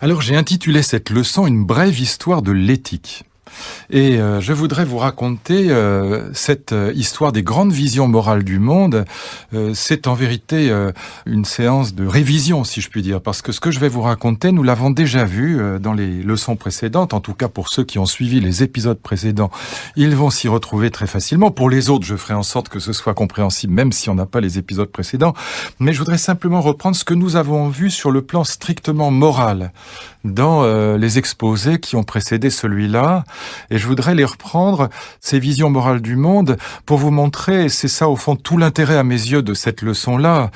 Alors j'ai intitulé cette leçon « Une brève histoire de l'éthique ». Et je voudrais vous raconter cette histoire des grandes visions morales du monde. C'est en vérité une séance de révision, si je puis dire, parce que ce que je vais vous raconter, nous l'avons déjà vu dans les leçons précédentes, en tout cas pour ceux qui ont suivi les épisodes précédents, ils vont s'y retrouver très facilement. Pour les autres, je ferai en sorte que ce soit compréhensible, même si on n'a pas les épisodes précédents. Mais je voudrais simplement reprendre ce que nous avons vu sur le plan strictement moral dans les exposés qui ont précédé celui-là. Et je voudrais les reprendre, ces visions morales du monde, pour vous montrer, c'est ça au fond tout l'intérêt à mes yeux de cette leçon-là,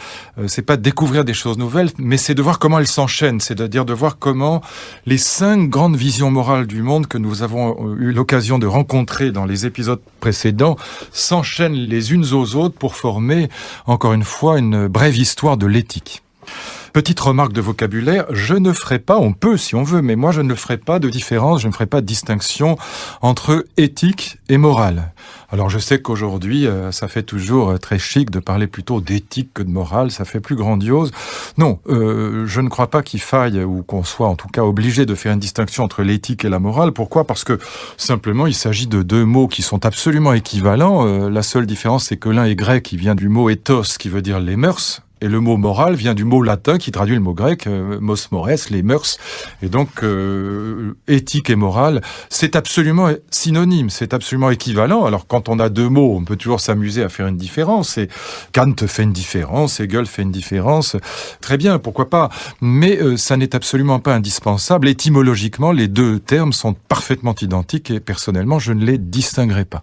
c'est pas de découvrir des choses nouvelles, mais c'est de voir comment elles s'enchaînent, c'est-à-dire de voir comment les 5 grandes visions morales du monde que nous avons eu l'occasion de rencontrer dans les épisodes précédents s'enchaînent les unes aux autres pour former, encore une fois, une brève histoire de l'éthique. Petite remarque de vocabulaire, je ne ferai pas, on peut si on veut, mais moi je ne ferai pas de différence, je ne ferai pas de distinction entre éthique et morale. Alors je sais qu'aujourd'hui, ça fait toujours très chic de parler plutôt d'éthique que de morale, ça fait plus grandiose. Non, je ne crois pas qu'il faille, ou qu'on soit en tout cas obligé de faire une distinction entre l'éthique et la morale. Pourquoi ? Parce que simplement il s'agit de 2 mots qui sont absolument équivalents. La seule différence c'est que l'un est grec, qui vient du mot ethos, qui veut dire les mœurs. Et le mot moral vient du mot latin qui traduit le mot grec, mos mores, les mœurs. Et donc, éthique et morale, c'est absolument synonyme, c'est absolument équivalent. Alors, quand on a 2 mots, on peut toujours s'amuser à faire une différence. Et Kant fait une différence, Hegel fait une différence. Très bien, pourquoi pas. Mais ça n'est absolument pas indispensable. Étymologiquement, les 2 termes sont parfaitement identiques et personnellement, je ne les distinguerai pas.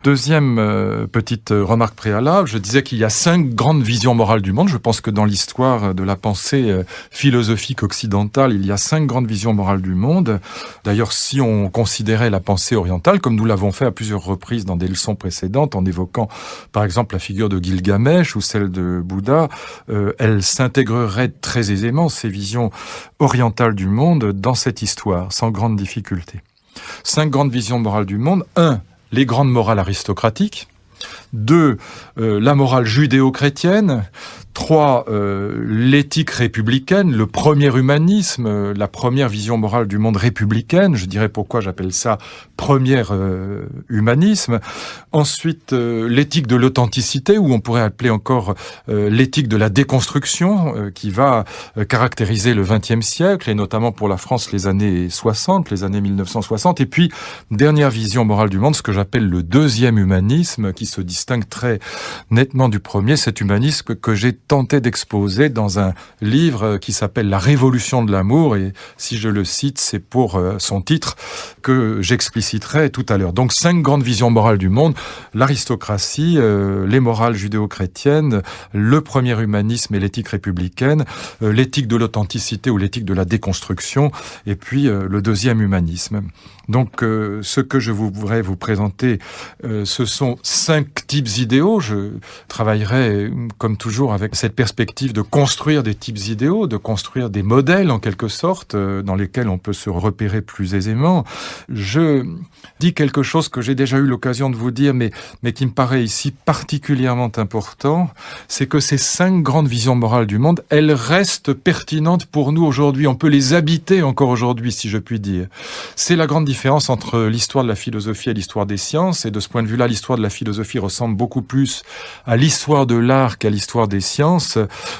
Deuxième petite remarque préalable, je disais qu'il y a 5 grandes visions morales du monde. Je pense que dans l'histoire de la pensée philosophique occidentale, il y a 5 grandes visions morales du monde. D'ailleurs, si on considérait la pensée orientale, comme nous l'avons fait à plusieurs reprises dans des leçons précédentes, en évoquant par exemple la figure de Gilgamesh ou celle de Bouddha, elle s'intégrerait très aisément, ces visions orientales du monde, dans cette histoire, sans grande difficulté. 5 grandes visions morales du monde. 1. Les grandes morales aristocratiques. 2. La morale judéo-chrétienne. 3. L'éthique républicaine, le premier humanisme, la première vision morale du monde républicaine. Je dirais pourquoi j'appelle ça premier humanisme. Ensuite, l'éthique de l'authenticité, ou on pourrait appeler encore l'éthique de la déconstruction, qui va caractériser le XXe siècle, et notamment pour la France les années 60, les années 1960. Et puis, dernière vision morale du monde, ce que j'appelle le deuxième humanisme, qui se distingue très nettement du premier, cet humanisme que j'ai tenté d'exposer dans un livre qui s'appelle « La révolution de l'amour », et si je le cite, c'est pour son titre que j'expliciterai tout à l'heure. Donc 5 grandes visions morales du monde, l'aristocratie, les morales judéo-chrétiennes, le premier humanisme et l'éthique républicaine, l'éthique de l'authenticité ou l'éthique de la déconstruction, et puis le deuxième humanisme. Donc ce que je voudrais vous présenter, ce sont 5 types idéaux. Je travaillerai comme toujours avec cette perspective de construire des types idéaux, de construire des modèles en quelque sorte, dans lesquels on peut se repérer plus aisément. Je dis quelque chose que j'ai déjà eu l'occasion de vous dire, mais qui me paraît ici particulièrement important, c'est que ces 5 grandes visions morales du monde, elles restent pertinentes pour nous aujourd'hui. On peut les habiter encore aujourd'hui, si je puis dire. C'est la grande différence entre l'histoire de la philosophie et l'histoire des sciences, et de ce point de vue-là, l'histoire de la philosophie ressemble beaucoup plus à l'histoire de l'art qu'à l'histoire des sciences,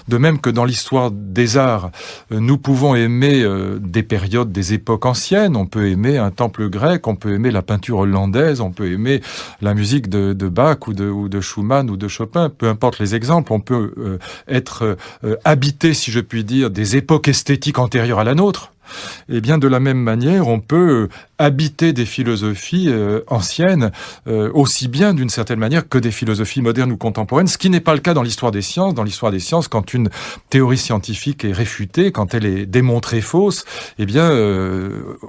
de même que dans l'histoire des arts, nous pouvons aimer des périodes, des époques anciennes, on peut aimer un temple grec, on peut aimer la peinture hollandaise, on peut aimer la musique de Bach ou de Schumann ou de Chopin, peu importe les exemples, on peut être habité, si je puis dire, des époques esthétiques antérieures à la nôtre. Et bien de la même manière, on peut habiter des philosophies anciennes aussi bien d'une certaine manière que des philosophies modernes ou contemporaines, ce qui n'est pas le cas dans l'histoire des sciences. Dans l'histoire des sciences, quand une théorie scientifique est réfutée, quand elle est démontrée fausse, eh bien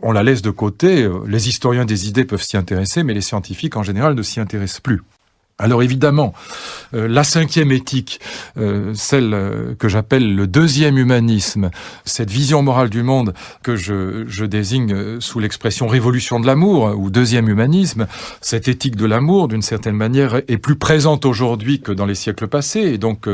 on la laisse de côté. Les historiens des idées peuvent s'y intéresser, mais les scientifiques en général ne s'y intéressent plus. Alors évidemment, la cinquième éthique, celle que j'appelle le deuxième humanisme, cette vision morale du monde que je désigne sous l'expression révolution de l'amour ou deuxième humanisme, cette éthique de l'amour, d'une certaine manière, est plus présente aujourd'hui que dans les siècles passés, et donc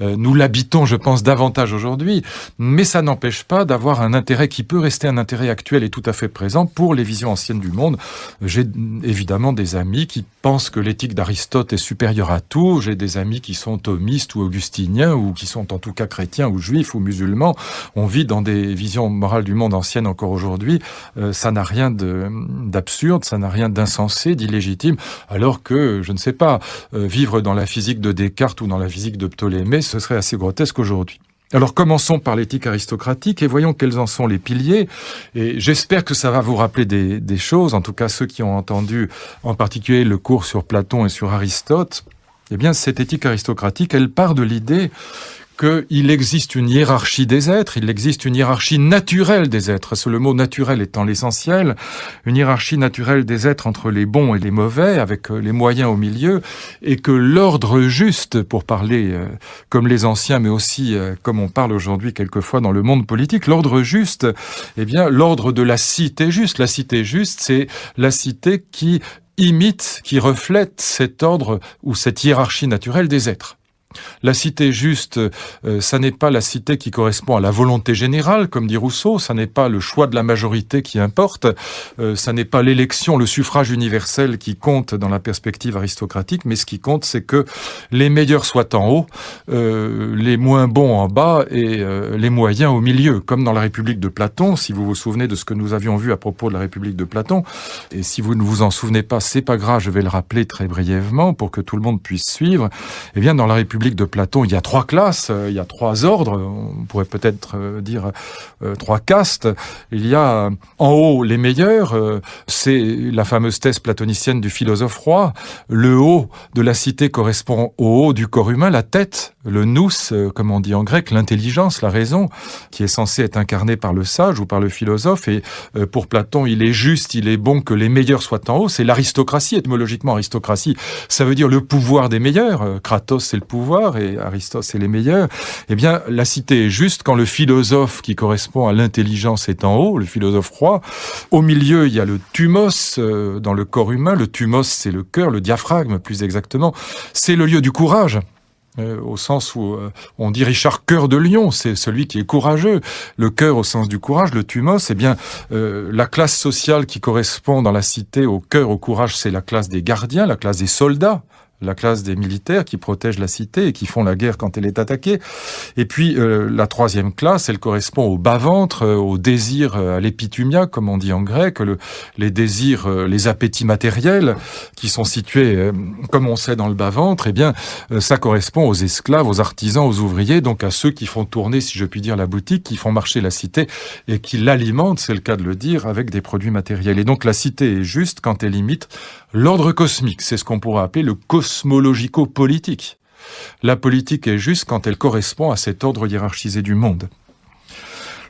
nous l'habitons, je pense, davantage aujourd'hui, mais ça n'empêche pas d'avoir un intérêt qui peut rester un intérêt actuel et tout à fait présent pour les visions anciennes du monde. J'ai évidemment des amis qui pensent que l'éthique d'Aristote est supérieur à tout. J'ai des amis qui sont thomistes ou augustiniens ou qui sont en tout cas chrétiens ou juifs ou musulmans. On vit dans des visions morales du monde anciennes encore aujourd'hui. Ça n'a rien d'absurde, ça n'a rien d'insensé, d'illégitime, alors que, je ne sais pas, vivre dans la physique de Descartes ou dans la physique de Ptolémée, ce serait assez grotesque aujourd'hui. Alors commençons par l'éthique aristocratique et voyons quels en sont les piliers. Et j'espère que ça va vous rappeler des choses, en tout cas ceux qui ont entendu en particulier le cours sur Platon et sur Aristote. Eh bien, cette éthique aristocratique, elle part de l'idée qu'il existe une hiérarchie des êtres, il existe une hiérarchie naturelle des êtres, c'est le mot naturel étant l'essentiel, une hiérarchie naturelle des êtres entre les bons et les mauvais, avec les moyens au milieu, et que l'ordre juste, pour parler comme les anciens, mais aussi comme on parle aujourd'hui quelquefois dans le monde politique, l'ordre juste, eh bien, l'ordre de la cité juste. La cité juste, c'est la cité qui imite, qui reflète cet ordre ou cette hiérarchie naturelle des êtres. La cité juste, ça n'est pas la cité qui correspond à la volonté générale, comme dit Rousseau, ça n'est pas le choix de la majorité qui importe, ça n'est pas l'élection, le suffrage universel qui compte dans la perspective aristocratique, mais ce qui compte, c'est que les meilleurs soient en haut, les moins bons en bas et les moyens au milieu, comme dans la République de Platon, si vous vous souvenez de ce que nous avions vu à propos de la République de Platon, et si vous ne vous en souvenez pas, c'est pas grave, je vais le rappeler très brièvement pour que tout le monde puisse suivre. Eh bien, dans la République de Platon, il y a 3 classes, il y a 3 ordres, on pourrait peut-être dire 3 castes. Il y a en haut les meilleurs, c'est la fameuse thèse platonicienne du philosophe roi. Le haut de la cité correspond au haut du corps humain, la tête, le nous, comme on dit en grec, l'intelligence, la raison, qui est censée être incarnée par le sage ou par le philosophe. Et pour Platon, il est juste, il est bon que les meilleurs soient en haut. C'est l'aristocratie, étymologiquement aristocratie, ça veut dire le pouvoir des meilleurs. Kratos, c'est le pouvoir, et Aristote, c'est les meilleurs. Eh bien, la cité est juste quand le philosophe qui correspond à l'intelligence est en haut, le philosophe roi. Au milieu, il y a le thumos dans le corps humain. Le thumos, c'est le cœur, le diaphragme, plus exactement. C'est le lieu du courage. Au sens où on dit Richard Cœur de Lion, c'est celui qui est courageux. Le cœur au sens du courage, le thumos, eh bien, la classe sociale qui correspond dans la cité au cœur, au courage, c'est la classe des gardiens, la classe des soldats, la classe des militaires qui protègent la cité et qui font la guerre quand elle est attaquée. Et puis la 3e classe, elle correspond au bas-ventre, au désir, à l'épithumia, comme on dit en grec, les désirs, les appétits matériels qui sont situés, comme on sait, dans le bas-ventre. Eh bien, ça correspond aux esclaves, aux artisans, aux ouvriers, donc à ceux qui font tourner, si je puis dire, la boutique, qui font marcher la cité et qui l'alimentent, c'est le cas de le dire, avec des produits matériels. Et donc la cité est juste quand elle imite l'ordre cosmique, c'est ce qu'on pourrait appeler le cosmologico-politique. La politique est juste quand elle correspond à cet ordre hiérarchisé du monde.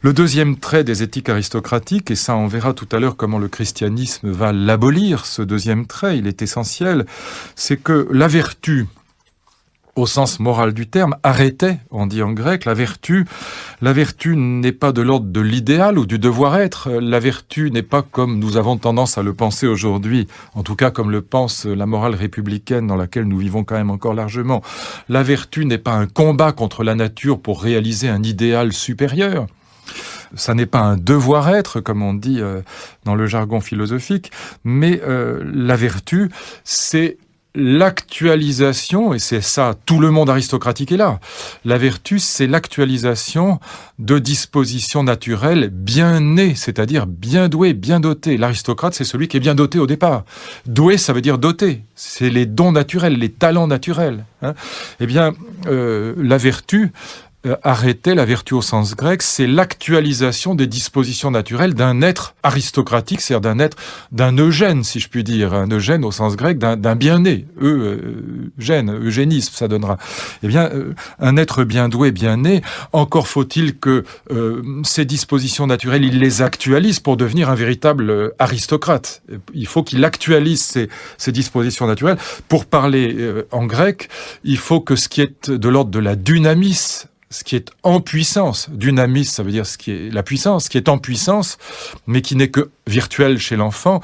Le deuxième trait des éthiques aristocratiques, et ça on verra tout à l'heure comment le christianisme va l'abolir, ce deuxième trait, il est essentiel, c'est que la vertu, au sens moral du terme, arrêtait, on dit en grec, la vertu n'est pas de l'ordre de l'idéal ou du devoir-être. La vertu n'est pas comme nous avons tendance à le penser aujourd'hui, en tout cas comme le pense la morale républicaine dans laquelle nous vivons quand même encore largement. La vertu n'est pas un combat contre la nature pour réaliser un idéal supérieur. Ça n'est pas un devoir-être, comme on dit dans le jargon philosophique, mais la vertu, c'est l'actualisation, et c'est ça, tout le monde aristocratique est là. La vertu, c'est l'actualisation de dispositions naturelles bien nées, c'est-à-dire bien douées, bien dotées. L'aristocrate, c'est celui qui est bien doté au départ. Doué, ça veut dire doté. C'est les dons naturels, les talents naturels. Eh bien, la vertu arrêter la vertu au sens grec, c'est l'actualisation des dispositions naturelles d'un être aristocratique, c'est-à-dire d'un Eugène, si je puis dire, un Eugène au sens grec, d'un bien-né, eugénisme, ça donnera. Eh bien, un être bien doué, bien né, encore faut-il que ces dispositions naturelles, il les actualise pour devenir un véritable aristocrate. Il faut qu'il actualise ces dispositions naturelles. Pour parler en grec, il faut que ce qui est de l'ordre de la dynamis, ce qui est en puissance, dynamis, ça veut dire ce qui est la puissance, ce qui est en puissance, mais qui n'est que virtuel chez l'enfant,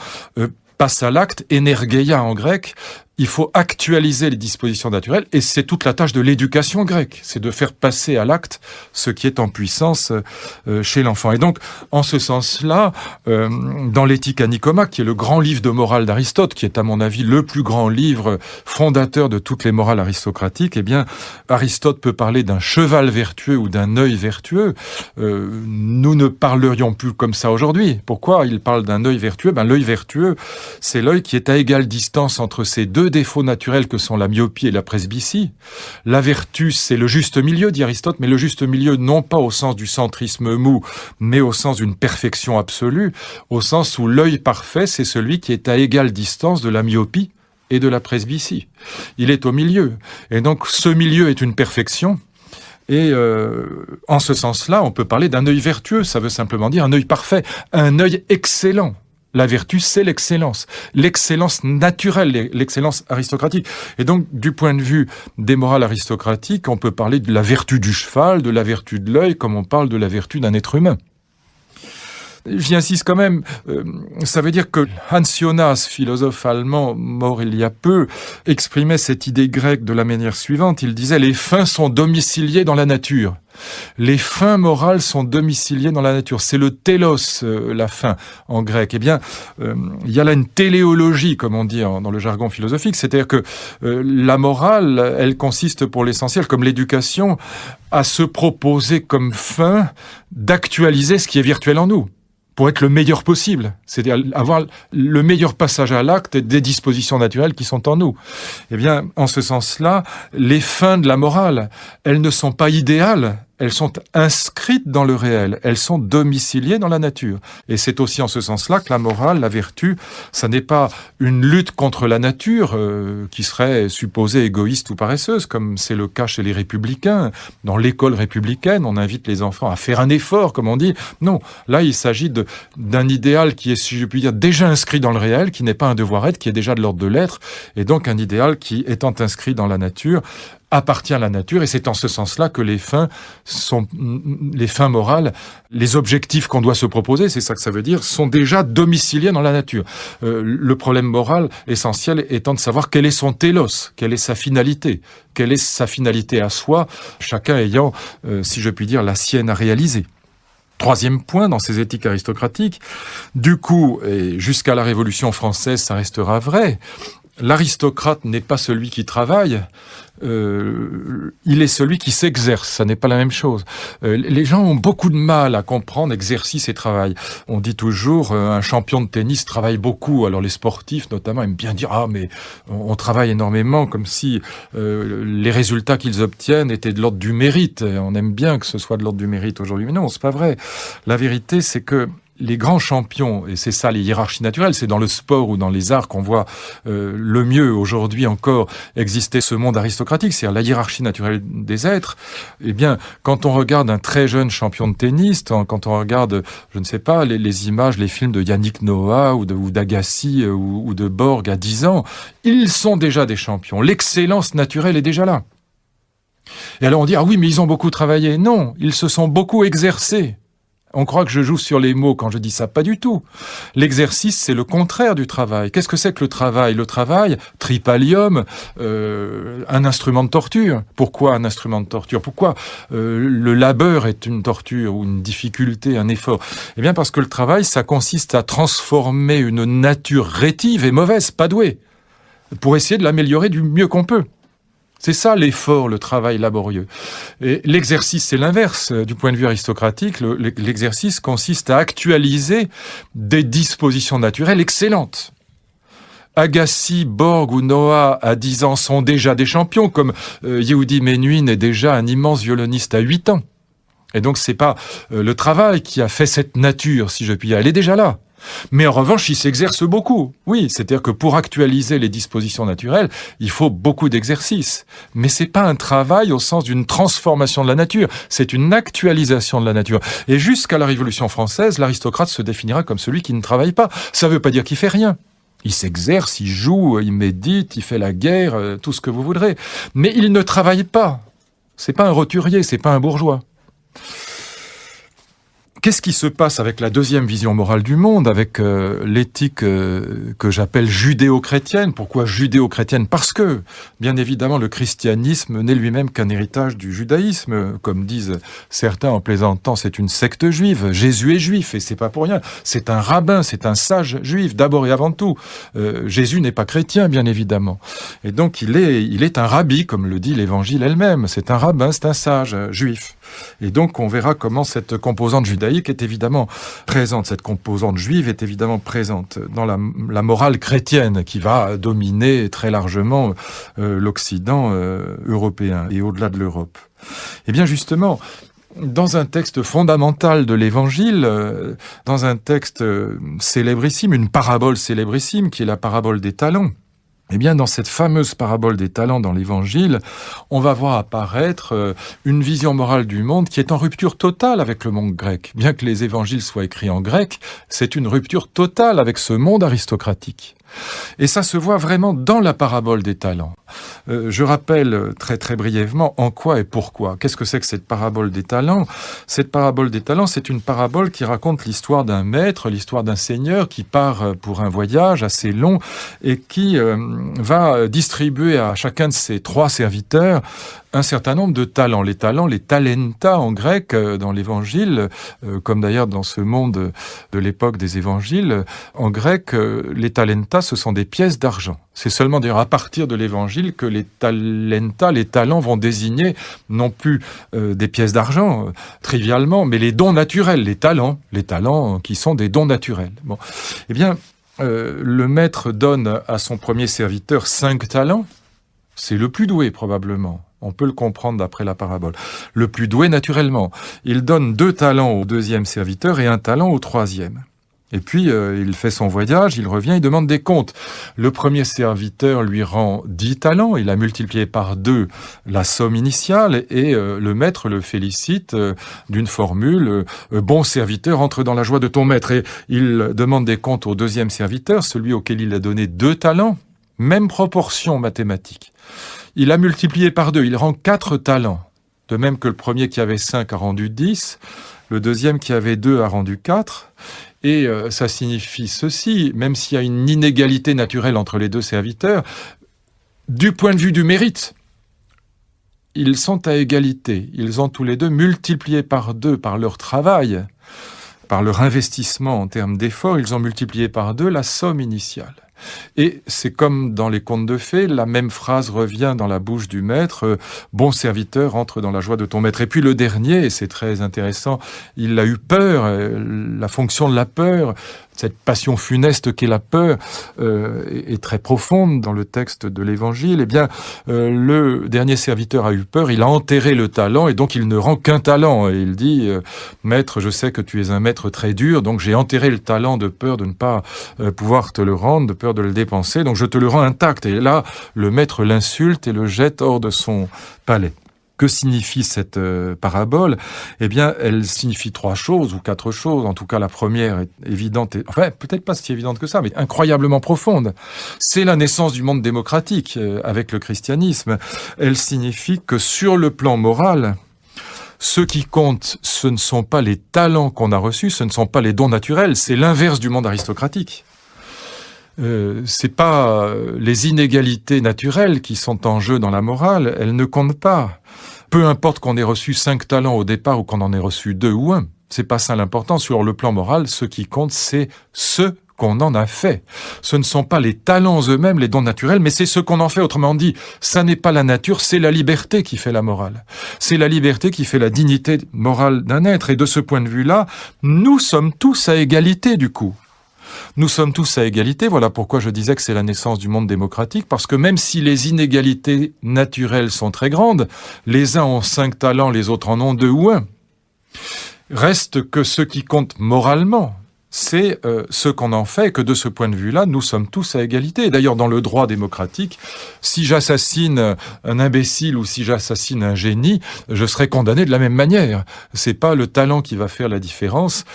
passe à l'acte, énergeia en grec. Il faut actualiser les dispositions naturelles, et c'est toute la tâche de l'éducation grecque, c'est de faire passer à l'acte ce qui est en puissance chez l'enfant. Et donc, en ce sens-là, dans l'Éthique à Nicomaque, qui est le grand livre de morale d'Aristote, qui est à mon avis le plus grand livre fondateur de toutes les morales aristocratiques, eh bien, Aristote peut parler d'un cheval vertueux ou d'un œil vertueux. Nous ne parlerions plus comme ça aujourd'hui. Pourquoi il parle d'un œil vertueux ? L'œil vertueux, c'est l'œil qui est à égale distance entre ces deux défauts naturels que sont la myopie et la presbytie. La vertu, c'est le juste milieu, dit Aristote, mais le juste milieu non pas au sens du centrisme mou, mais au sens d'une perfection absolue, au sens où l'œil parfait, c'est celui qui est à égale distance de la myopie et de la presbytie. Il est au milieu. Et donc, ce milieu est une perfection. Et en ce sens-là, on peut parler d'un œil vertueux. Ça veut simplement dire un œil parfait, un œil excellent. La vertu, c'est l'excellence naturelle, l'excellence aristocratique. Et donc, du point de vue des morales aristocratiques, on peut parler de la vertu du cheval, de la vertu de l'œil, comme on parle de la vertu d'un être humain. J'y insiste quand même, ça veut dire que Hans Jonas, philosophe allemand mort il y a peu, exprimait cette idée grecque de la manière suivante. Il disait « Les fins sont domiciliés dans la nature ». Les fins morales sont domiciliées dans la nature. C'est le télos, la fin, en grec. Eh bien, il y a là une téléologie, comme on dit dans le jargon philosophique. C'est-à-dire que la morale, elle consiste pour l'essentiel, comme l'éducation, à se proposer comme fin d'actualiser ce qui est virtuel en nous, pour être le meilleur possible, c'est-à-dire avoir le meilleur passage à l'acte des dispositions naturelles qui sont en nous. Eh bien, en ce sens-là, les fins de la morale, elles ne sont pas idéales, elles sont inscrites dans le réel, elles sont domiciliées dans la nature. Et c'est aussi en ce sens-là que la morale, la vertu, ça n'est pas une lutte contre la nature qui serait supposée égoïste ou paresseuse, comme c'est le cas chez les républicains. Dans l'école républicaine, on invite les enfants à faire un effort, comme on dit. Non, là, il s'agit d'un idéal qui est, si je puis dire, déjà inscrit dans le réel, qui n'est pas un devoir-être, qui est déjà de l'ordre de l'être, et donc un idéal qui, étant inscrit dans la nature, appartient à la nature, et c'est en ce sens-là que les fins morales, les objectifs qu'on doit se proposer, c'est ça que ça veut dire, sont déjà domiciliés dans la nature. Le problème moral essentiel étant de savoir quel est son télos, quelle est sa finalité à soi, chacun ayant, si je puis dire, la sienne à réaliser. Troisième point dans ces éthiques aristocratiques, du coup, et jusqu'à la Révolution française, ça restera vrai, l'aristocrate n'est pas celui qui travaille, il est celui qui s'exerce, ça n'est pas la même chose. Les gens ont beaucoup de mal à comprendre exercice et travail. On dit toujours un champion de tennis travaille beaucoup, alors les sportifs notamment aiment bien dire « Ah mais on travaille énormément » comme si les résultats qu'ils obtiennent étaient de l'ordre du mérite. On aime bien que ce soit de l'ordre du mérite aujourd'hui, mais non, c'est pas vrai. La vérité, c'est que les grands champions, et c'est ça les hiérarchies naturelles, c'est dans le sport ou dans les arts qu'on voit le mieux aujourd'hui encore exister ce monde aristocratique, c'est-à-dire la hiérarchie naturelle des êtres. Eh bien, quand on regarde un très jeune champion de tennis, quand on regarde, je ne sais pas, les images, les films de Yannick Noah ou d'Agassi ou de Borg à 10 ans, ils sont déjà des champions. L'excellence naturelle est déjà là. Et alors on dit « Ah oui, mais ils ont beaucoup travaillé ». Non, ils se sont beaucoup exercés. On croit que je joue sur les mots quand je dis ça, pas du tout. L'exercice, c'est le contraire du travail. Qu'est-ce que c'est que le travail ? Le travail, tripalium, un instrument de torture. Pourquoi un instrument de torture ? Pourquoi le labeur est une torture ou une difficulté, un effort ? Eh bien parce que le travail, ça consiste à transformer une nature rétive et mauvaise, pas douée, pour essayer de l'améliorer du mieux qu'on peut. C'est ça l'effort, le travail laborieux. Et l'exercice, c'est l'inverse. Du point de vue aristocratique, l'exercice consiste à actualiser des dispositions naturelles excellentes. Agassi, Borg ou Noah à 10 ans sont déjà des champions, comme Yehudi Menuhin est déjà un immense violoniste à 8 ans. Et donc c'est pas le travail qui a fait cette nature, si je puis dire, elle est déjà là. Mais en revanche, il s'exerce beaucoup. Oui, c'est-à-dire que pour actualiser les dispositions naturelles, il faut beaucoup d'exercice. Mais c'est pas un travail au sens d'une transformation de la nature, c'est une actualisation de la nature. Et jusqu'à la Révolution française, l'aristocrate se définira comme celui qui ne travaille pas. Ça veut pas dire qu'il fait rien. Il s'exerce, il joue, il médite, il fait la guerre, tout ce que vous voudrez. Mais il ne travaille pas. C'est pas un roturier, c'est pas un bourgeois. Qu'est-ce qui se passe avec la deuxième vision morale du monde, avec l'éthique que j'appelle judéo-chrétienne? Pourquoi judéo-chrétienne? Parce que, bien évidemment, le christianisme n'est lui-même qu'un héritage du judaïsme. Comme disent certains en plaisantant, c'est une secte juive. Jésus est juif, et c'est pas pour rien. C'est un rabbin, c'est un sage juif, d'abord et avant tout. Jésus n'est pas chrétien, bien évidemment. Et donc, il est un rabbi, comme le dit l'Évangile elle-même. C'est un rabbin, c'est un sage juif. Et donc, on verra comment cette composante judaïque est évidemment présente, cette composante juive est évidemment présente dans la morale chrétienne qui va dominer très largement l'Occident européen et au-delà de l'Europe. Et bien justement, dans un texte fondamental de l'Évangile, dans un texte célébrissime, une parabole célébrissime qui est la parabole des talents, eh bien, dans cette fameuse parabole des talents dans l'Évangile, on va voir apparaître une vision morale du monde qui est en rupture totale avec le monde grec. Bien que les évangiles soient écrits en grec, c'est une rupture totale avec ce monde aristocratique. Et ça se voit vraiment dans la parabole des talents. Je rappelle très très brièvement en quoi et pourquoi. Qu'est-ce que c'est que cette parabole des talents? Cette parabole des talents, c'est une parabole qui raconte l'histoire d'un maître, l'histoire d'un seigneur qui part pour un voyage assez long et qui va distribuer à chacun de ses 3 serviteurs un certain nombre de talents. Les talents, les talenta en grec dans l'évangile, comme d'ailleurs dans ce monde de l'époque des évangiles, en grec, les talenta, ce sont des pièces d'argent. C'est seulement d'ailleurs à partir de l'évangile que les talenta, les talents vont désigner non plus des pièces d'argent, trivialement, mais les dons naturels, les talents qui sont des dons naturels. Bon. Eh bien, le maître donne à son premier serviteur 5 talents. C'est le plus doué probablement. On peut le comprendre d'après la parabole. Le plus doué naturellement. Il donne 2 talents au deuxième serviteur et 1 talent au troisième. Et puis, il fait son voyage, il revient, il demande des comptes. Le premier serviteur lui rend 10 talents, il a multiplié par 2 la somme initiale, et le maître le félicite d'une formule « Bon serviteur, entre dans la joie de ton maître ». Et il demande des comptes au deuxième serviteur, celui auquel il a donné 2 talents, même proportion mathématique. Il a multiplié par 2, il rend 4 talents. De même que le premier qui avait 5 a rendu 10, le deuxième qui avait 2 a rendu 4. Et ça signifie ceci, même s'il y a une inégalité naturelle entre les 2 serviteurs, du point de vue du mérite, ils sont à égalité. Ils ont tous les 2 multiplié par 2 par leur travail, par leur investissement en termes d'efforts, ils ont multiplié par 2 la somme initiale. Et c'est comme dans les contes de fées, la même phrase revient dans la bouche du maître, bon serviteur, entre dans la joie de ton maître. Et puis le dernier, et c'est très intéressant, il a eu peur, la fonction de la peur, cette passion funeste qu'est la peur, est très profonde dans le texte de l'Évangile. Eh bien, le dernier serviteur a eu peur, il a enterré le talent, et donc il ne rend qu'un talent. Et il dit, maître, je sais que tu es un maître très dur, donc j'ai enterré le talent de peur de ne pas pouvoir te le rendre, de peur de le dépenser, donc je te le rends intact. Et là, le maître l'insulte et le jette hors de son palais. Que signifie cette parabole? Eh bien, elle signifie 3 choses ou 4 choses. En tout cas, la première est évidente, enfin, peut-être pas si évidente que ça, mais incroyablement profonde. C'est la naissance du monde démocratique avec le christianisme. Elle signifie que sur le plan moral, ce qui compte, ce ne sont pas les talents qu'on a reçus, ce ne sont pas les dons naturels, c'est l'inverse du monde aristocratique. C'est pas les inégalités naturelles qui sont en jeu dans la morale, elles ne comptent pas. Peu importe qu'on ait reçu 5 talents au départ ou qu'on en ait reçu 2 ou 1, c'est pas ça l'important. Sur le plan moral, ce qui compte, c'est ce qu'on en a fait. Ce ne sont pas les talents eux-mêmes, les dons naturels, mais c'est ce qu'on en fait. Autrement dit, ça n'est pas la nature, c'est la liberté qui fait la morale. C'est la liberté qui fait la dignité morale d'un être. Et de ce point de vue-là, nous sommes tous à égalité du coup. Nous sommes tous à égalité, voilà pourquoi je disais que c'est la naissance du monde démocratique, parce que même si les inégalités naturelles sont très grandes, les uns ont 5 talents, les autres en ont 2 ou 1, reste que ce qui compte moralement, c'est ce qu'on en fait, que de ce point de vue-là, nous sommes tous à égalité. D'ailleurs, dans le droit démocratique, si j'assassine un imbécile ou si j'assassine un génie, je serai condamné de la même manière. C'est pas le talent qui va faire la différence,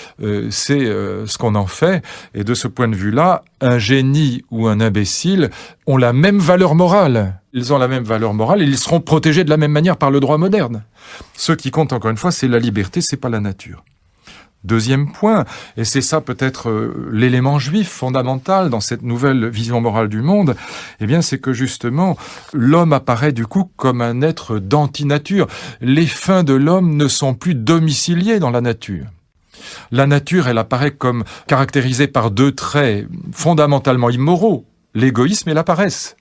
c'est ce qu'on en fait. Et de ce point de vue-là, un génie ou un imbécile ont la même valeur morale. Ils ont la même valeur morale et ils seront protégés de la même manière par le droit moderne. Ce qui compte, encore une fois, c'est la liberté, c'est pas la nature. Deuxième point, et c'est ça peut-être l'élément juif fondamental dans cette nouvelle vision morale du monde, eh bien c'est que justement l'homme apparaît du coup comme un être d'antinature. Les fins de l'homme ne sont plus domiciliées dans la nature. La nature, elle apparaît comme caractérisée par 2 traits fondamentalement immoraux, l'égoïsme et la paresse.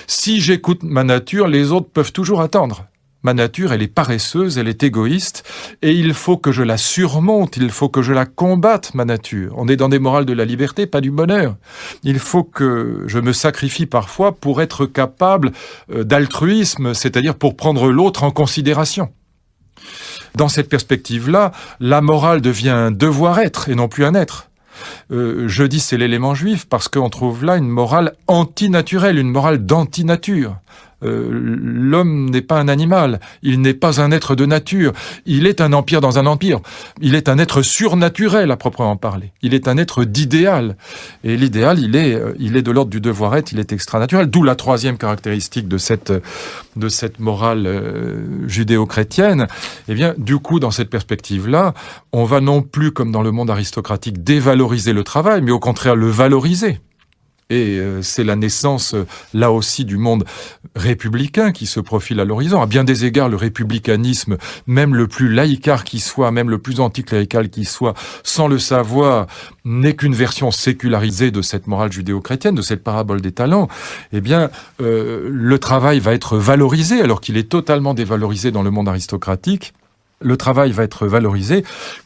Si j'écoute ma nature, les autres peuvent toujours attendre. Ma nature, elle est paresseuse, elle est égoïste, et il faut que je la surmonte, il faut que je la combatte, ma nature. On est dans des morales de la liberté, pas du bonheur. Il faut que je me sacrifie parfois pour être capable d'altruisme, c'est-à-dire pour prendre l'autre en considération. Dans cette perspective-là, la morale devient un devoir-être et non plus un être. Je dis c'est l'élément juif parce qu'on trouve là une morale antinaturelle, une morale d'antinature. L'homme n'est pas un animal, il n'est pas un être de nature, il est un empire dans un empire, il est un être surnaturel à proprement parler, il est un être d'idéal, et l'idéal il est de l'ordre du devoir-être, il est extranaturel, d'où la 3e caractéristique de cette morale judéo-chrétienne. Eh bien, du coup, dans cette perspective-là, on va non plus, comme dans le monde aristocratique, dévaloriser le travail, mais au contraire le valoriser. Et c'est la naissance, là aussi, du monde républicain qui se profile à l'horizon. À bien des égards, le républicanisme, même le plus laïcard qui soit, même le plus anticlérical qui soit, sans le savoir, n'est qu'une version sécularisée de cette morale judéo-chrétienne, de cette parabole des talents. Eh bien, le travail va être valorisé, alors qu'il est totalement dévalorisé dans le monde aristocratique. Le travail va être valorisé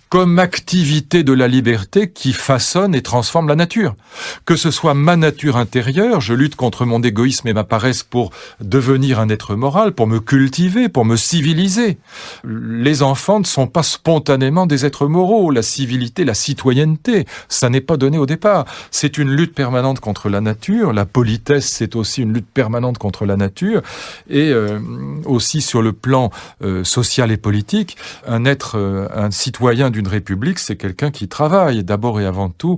comme activité de la liberté qui façonne et transforme la nature. Que ce soit ma nature intérieure, je lutte contre mon égoïsme et ma paresse pour devenir un être moral, pour me cultiver, pour me civiliser. Les enfants ne sont pas spontanément des êtres moraux. La civilité, la citoyenneté, ça n'est pas donné au départ. C'est une lutte permanente contre la nature. La politesse, c'est aussi une lutte permanente contre la nature. Et aussi sur le plan social et politique, un citoyen d'une république, c'est quelqu'un qui travaille, d'abord et avant tout.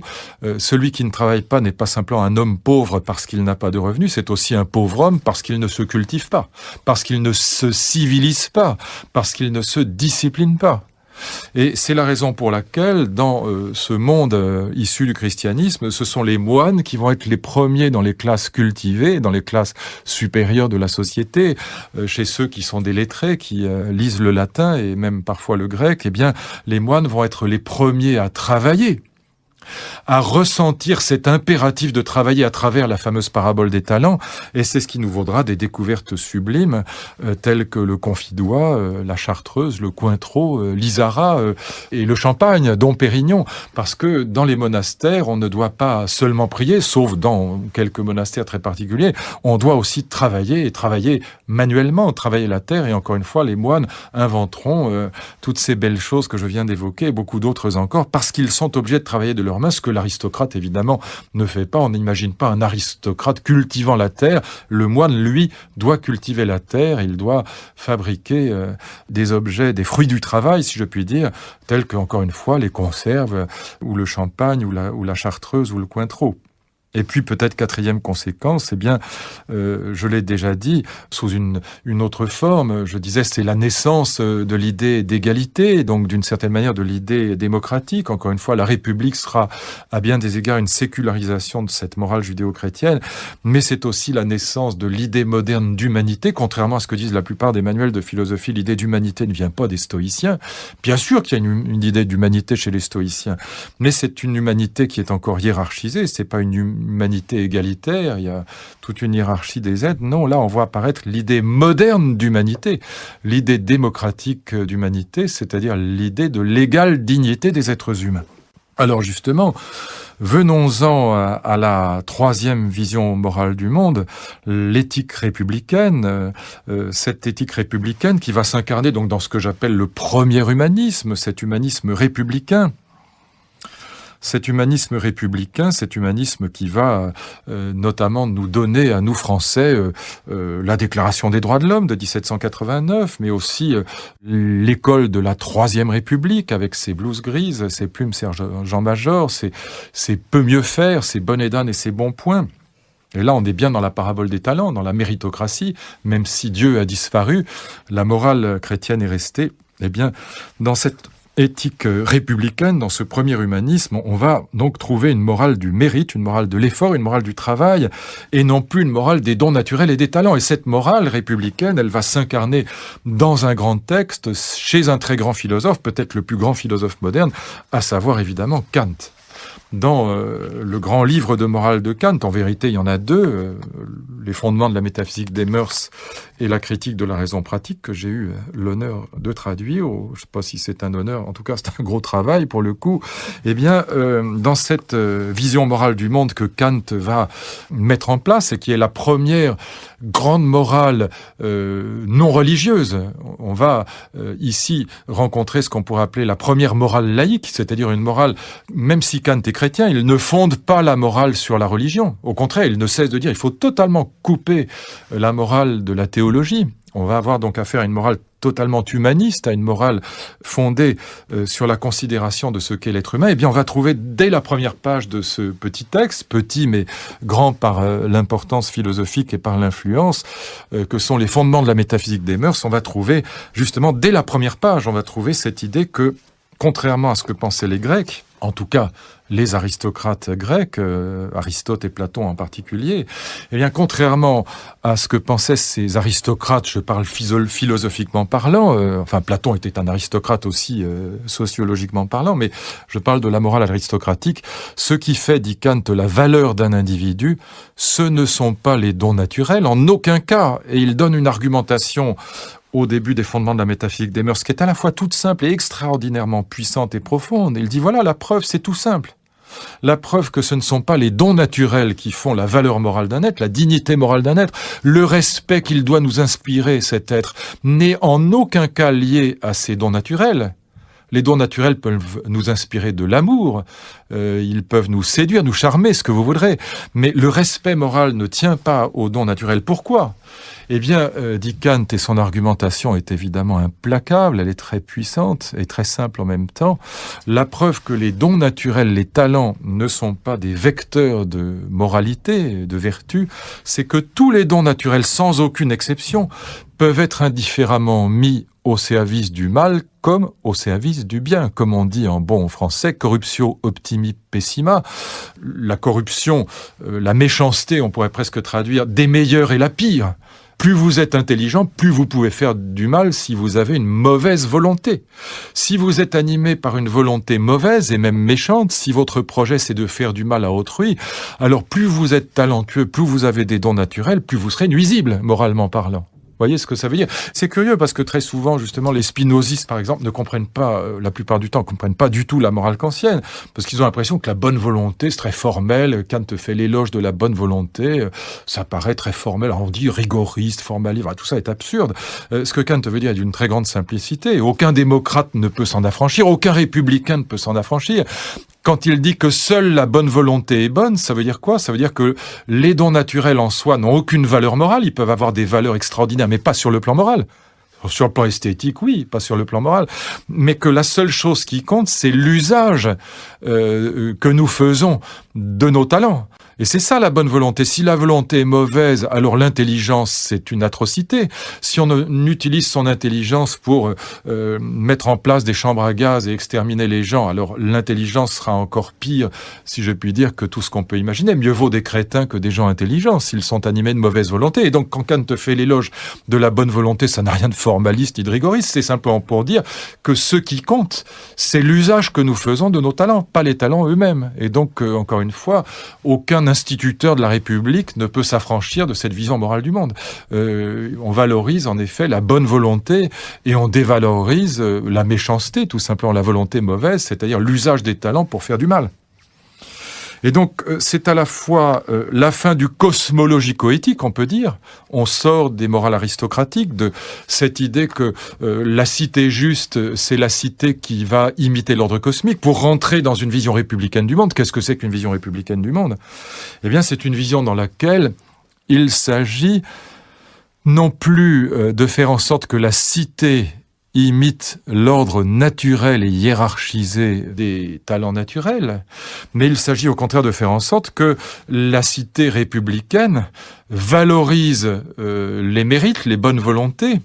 Celui qui ne travaille pas n'est pas simplement un homme pauvre parce qu'il n'a pas de revenus, c'est aussi un pauvre homme parce qu'il ne se cultive pas, parce qu'il ne se civilise pas, parce qu'il ne se discipline pas. Et c'est la raison pour laquelle, dans ce monde issu du christianisme, ce sont les moines qui vont être les premiers dans les classes cultivées, dans les classes supérieures de la société. Chez ceux qui sont des lettrés, qui lisent le latin et même parfois le grec, eh bien, les moines vont être les premiers à travailler, à ressentir cet impératif de travailler à travers la fameuse parabole des talents, et c'est ce qui nous vaudra des découvertes sublimes telles que le Confidois, la Chartreuse, le Cointreau, l'Isara et le Champagne, dom Pérignon, parce que dans les monastères, on ne doit pas seulement prier, sauf dans quelques monastères très particuliers, on doit aussi travailler, et travailler manuellement, travailler la terre, et encore une fois, les moines inventeront toutes ces belles choses que je viens d'évoquer, et beaucoup d'autres encore, parce qu'ils sont obligés de travailler de leur main, ce que l'aristocrate, évidemment, ne fait pas. On n'imagine pas un aristocrate cultivant la terre. Le moine, lui, doit cultiver la terre. Il doit fabriquer des objets, des fruits du travail, si je puis dire, tels que, encore une fois, les conserves, ou le champagne, ou la chartreuse, ou le cointreau. Et puis peut-être 4e conséquence, eh bien, je l'ai déjà dit, sous une autre forme, je disais c'est la naissance de l'idée d'égalité, donc d'une certaine manière de l'idée démocratique. Encore une fois, la République sera à bien des égards une sécularisation de cette morale judéo-chrétienne, mais c'est aussi la naissance de l'idée moderne d'humanité, contrairement à ce que disent la plupart des manuels de philosophie. L'idée d'humanité ne vient pas des stoïciens. Bien sûr qu'il y a une idée d'humanité chez les stoïciens, mais c'est une humanité qui est encore hiérarchisée, c'est pas une humanité égalitaire, il y a toute une hiérarchie des êtres. Non, là, on voit apparaître l'idée moderne d'humanité, l'idée démocratique d'humanité, c'est-à-dire l'idée de l'égale dignité des êtres humains. Alors justement, venons-en à la troisième vision morale du monde, l'éthique républicaine. Cette éthique républicaine qui va s'incarner donc dans ce que j'appelle le premier humanisme, cet humanisme républicain. Cet humanisme républicain, cet humanisme qui va notamment nous donner à nous Français la Déclaration des droits de l'homme de 1789, mais aussi l'école de la Troisième République avec ses blouses grises, ses plumes sergent-major, ses peut mieux faire, ses bonnets d'âne et ses bons points. Et là, on est bien dans la parabole des talents, dans la méritocratie. Même si Dieu a disparu, la morale chrétienne est restée. Eh bien, dans cette éthique républicaine, dans ce premier humanisme, on va donc trouver une morale du mérite, une morale de l'effort, une morale du travail, et non plus une morale des dons naturels et des talents. Et cette morale républicaine, elle va s'incarner dans un grand texte, chez un très grand philosophe, peut-être le plus grand philosophe moderne, à savoir évidemment Kant. Dans le grand livre de morale de Kant, en vérité il y en a deux, les fondements de la métaphysique des mœurs et la critique de la raison pratique, que j'ai eu l'honneur de traduire. Je ne sais pas si c'est un honneur, en tout cas c'est un gros travail pour le coup. Eh bien, dans cette vision morale du monde que Kant va mettre en place, et qui est la première grande morale non religieuse, on va ici rencontrer ce qu'on pourrait appeler la première morale laïque, c'est-à-dire une morale, même si Kant est chrétien, il ne fonde pas la morale sur la religion. Au contraire, il ne cesse de dire qu'il faut totalement couper la morale de la théologie. On va avoir donc affaire à une morale totalement humaniste, à une morale fondée sur la considération de ce qu'est l'être humain. Eh bien, on va trouver dès la première page de ce petit texte, petit mais grand par l'importance philosophique et par l'influence, que sont les fondements de la métaphysique des mœurs, on va trouver justement dès la première page, on va trouver cette idée que, contrairement à ce que pensaient les Grecs, en tout cas les aristocrates grecs, Aristote et Platon en particulier, eh bien, contrairement à ce que pensaient ces aristocrates, je parle philosophiquement parlant, enfin Platon était un aristocrate aussi sociologiquement parlant, mais je parle de la morale aristocratique, ce qui fait, dit Kant, la valeur d'un individu, ce ne sont pas les dons naturels, en aucun cas, et il donne une argumentation au début des fondements de la métaphysique des mœurs, qui est à la fois toute simple et extraordinairement puissante et profonde. Il dit, voilà, la preuve, c'est tout simple. La preuve que ce ne sont pas les dons naturels qui font la valeur morale d'un être, la dignité morale d'un être, le respect qu'il doit nous inspirer, cet être, n'est en aucun cas lié à ces dons naturels. Les dons naturels peuvent nous inspirer de l'amour, ils peuvent nous séduire, nous charmer, ce que vous voudrez, mais le respect moral ne tient pas aux dons naturels. Pourquoi ? Eh bien, dit Kant, et son argumentation est évidemment implacable, elle est très puissante et très simple en même temps, la preuve que les dons naturels, les talents, ne sont pas des vecteurs de moralité, de vertu, c'est que tous les dons naturels, sans aucune exception, peuvent être indifféremment mis au service du mal comme au service du bien. Comme on dit en bon français, corruptio optimi pessima. La corruption, la méchanceté, on pourrait presque traduire, des meilleurs et la pire. Plus vous êtes intelligent, plus vous pouvez faire du mal si vous avez une mauvaise volonté. Si vous êtes animé par une volonté mauvaise et même méchante, si votre projet c'est de faire du mal à autrui, alors plus vous êtes talentueux, plus vous avez des dons naturels, plus vous serez nuisible, moralement parlant. Vous voyez ce que ça veut dire ? C'est curieux parce que très souvent, justement, les spinozistes, par exemple, ne comprennent pas, la plupart du temps, ne comprennent pas du tout la morale kantienne, parce qu'ils ont l'impression que la bonne volonté, c'est très formel. Kant fait l'éloge de la bonne volonté, ça paraît très formel. Alors on dit rigoriste, formaliste, tout ça est absurde. Ce que Kant veut dire est d'une très grande simplicité. Aucun démocrate ne peut s'en affranchir, aucun républicain ne peut s'en affranchir. Quand il dit que seule la bonne volonté est bonne, ça veut dire quoi ? Ça veut dire que les dons naturels en soi n'ont aucune valeur morale. Ils peuvent avoir des valeurs extraordinaires, mais pas sur le plan moral. Sur le plan esthétique, oui, pas sur le plan moral. Mais que la seule chose qui compte, c'est l'usage que nous faisons de nos talents. Et c'est ça la bonne volonté. Si la volonté est mauvaise, alors l'intelligence, c'est une atrocité. Si on utilise son intelligence pour mettre en place des chambres à gaz et exterminer les gens, alors l'intelligence sera encore pire, si je puis dire, que tout ce qu'on peut imaginer. Mieux vaut des crétins que des gens intelligents, s'ils sont animés de mauvaise volonté. Et donc, quand Kant te fait l'éloge de la bonne volonté, ça n'a rien de formaliste ni de rigoriste. C'est simplement pour dire que ce qui compte, c'est l'usage que nous faisons de nos talents, pas les talents eux-mêmes. Et donc, encore une fois, aucun instituteur de la République ne peut s'affranchir de cette vision morale du monde. On valorise en effet la bonne volonté et on dévalorise la méchanceté, tout simplement la volonté mauvaise, c'est-à-dire l'usage des talents pour faire du mal. Et donc, c'est à la fois la fin du cosmologico-éthique, on peut dire. On sort des morales aristocratiques, de cette idée que la cité juste, c'est la cité qui va imiter l'ordre cosmique, pour rentrer dans une vision républicaine du monde. Qu'est-ce que c'est qu'une vision républicaine du monde ? Eh bien, c'est une vision dans laquelle il s'agit non plus de faire en sorte que la cité imite l'ordre naturel et hiérarchisé des talents naturels, mais il s'agit au contraire de faire en sorte que la cité républicaine valorise les mérites, les bonnes volontés,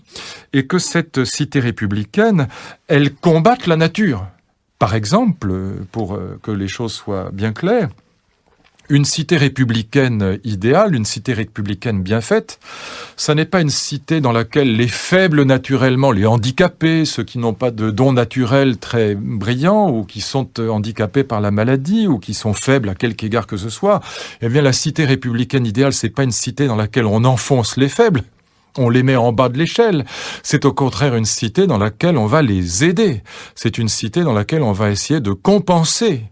et que cette cité républicaine, elle combatte la nature. Par exemple, pour que les choses soient bien claires, une cité républicaine idéale, une cité républicaine bien faite, ça n'est pas une cité dans laquelle les faibles naturellement, les handicapés, ceux qui n'ont pas de dons naturels très brillants ou qui sont handicapés par la maladie ou qui sont faibles à quelque égard que ce soit, eh bien la cité républicaine idéale, c'est pas une cité dans laquelle on enfonce les faibles. On les met en bas de l'échelle. C'est au contraire une cité dans laquelle on va les aider. C'est une cité dans laquelle on va essayer de compenser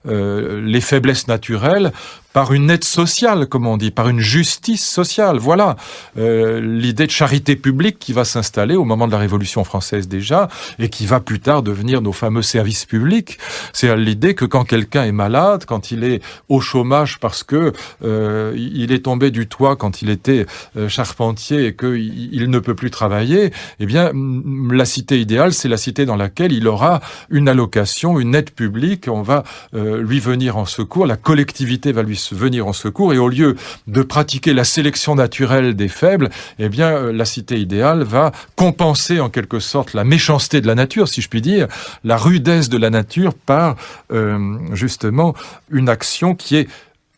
les faiblesses naturelles par une aide sociale, comme on dit, par une justice sociale. Voilà l'idée de charité publique qui va s'installer au moment de la Révolution française déjà, et qui va plus tard devenir nos fameux services publics. C'est l'idée que quand quelqu'un est malade, quand il est au chômage parce que il est tombé du toit quand il était charpentier et qu'il ne peut plus travailler, eh bien, la cité idéale, c'est la cité dans laquelle il aura une allocation, une aide publique, on va lui venir en secours, la collectivité va lui venir en secours, et au lieu de pratiquer la sélection naturelle des faibles, eh bien, la cité idéale va compenser en quelque sorte la méchanceté de la nature, si je puis dire, la rudesse de la nature par justement une action qui est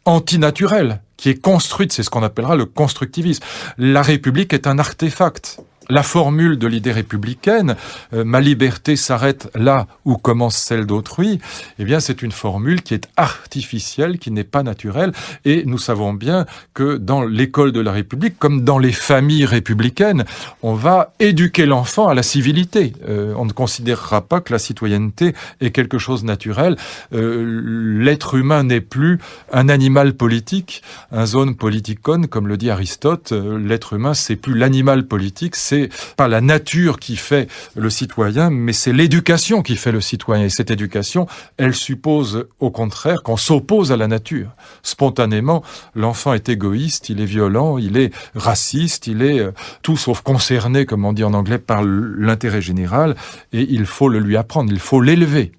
antinaturelle, qui est construite, c'est ce qu'on appellera le constructivisme. La République est un artefact. La formule de l'idée républicaine, ma liberté s'arrête là où commence celle d'autrui, eh bien c'est une formule qui est artificielle, qui n'est pas naturelle, et nous savons bien que dans l'école de la République, comme dans les familles républicaines, on va éduquer l'enfant à la civilité. On ne considérera pas que la citoyenneté est quelque chose de naturel. L'être humain n'est plus un animal politique, un zoon politikon, comme le dit Aristote. L'être humain, c'est plus l'animal politique, c'est pas la nature qui fait le citoyen, mais c'est l'éducation qui fait le citoyen. Et cette éducation, elle suppose au contraire qu'on s'oppose à la nature. Spontanément, l'enfant est égoïste, il est violent, il est raciste, il est tout sauf concerné, comme on dit en anglais, par l'intérêt général, et il faut le lui apprendre, il faut l'élever.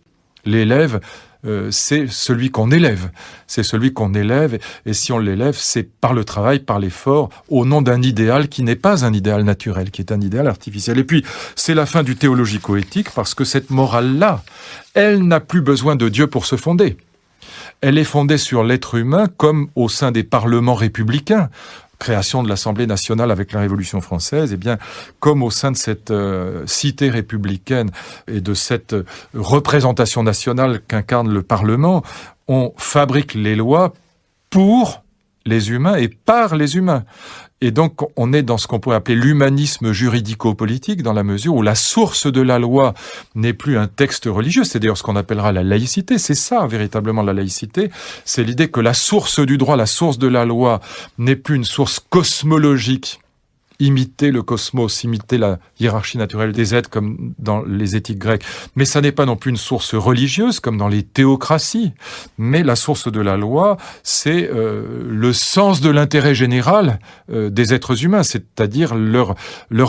L'élève, c'est celui qu'on élève. C'est celui qu'on élève, et si on l'élève, c'est par le travail, par l'effort, au nom d'un idéal qui n'est pas un idéal naturel, qui est un idéal artificiel. Et puis, c'est la fin du théologico-éthique, parce que cette morale-là, elle n'a plus besoin de Dieu pour se fonder. Elle est fondée sur l'être humain, comme au sein des parlements républicains, création de l'Assemblée nationale avec la Révolution française, eh bien, comme au sein de cette cité républicaine et de cette représentation nationale qu'incarne le Parlement, on fabrique les lois pour les humains et par les humains. Et donc, on est dans ce qu'on pourrait appeler l'humanisme juridico-politique, dans la mesure où la source de la loi n'est plus un texte religieux, c'est d'ailleurs ce qu'on appellera la laïcité. C'est ça, véritablement, la laïcité. C'est l'idée que la source du droit, la source de la loi, n'est plus une source cosmologique, imiter le cosmos, imiter la hiérarchie naturelle des êtres comme dans les éthiques grecques. Mais ça n'est pas non plus une source religieuse comme dans les théocraties. Mais la source de la loi, c'est le sens de l'intérêt général des êtres humains, c'est-à-dire leur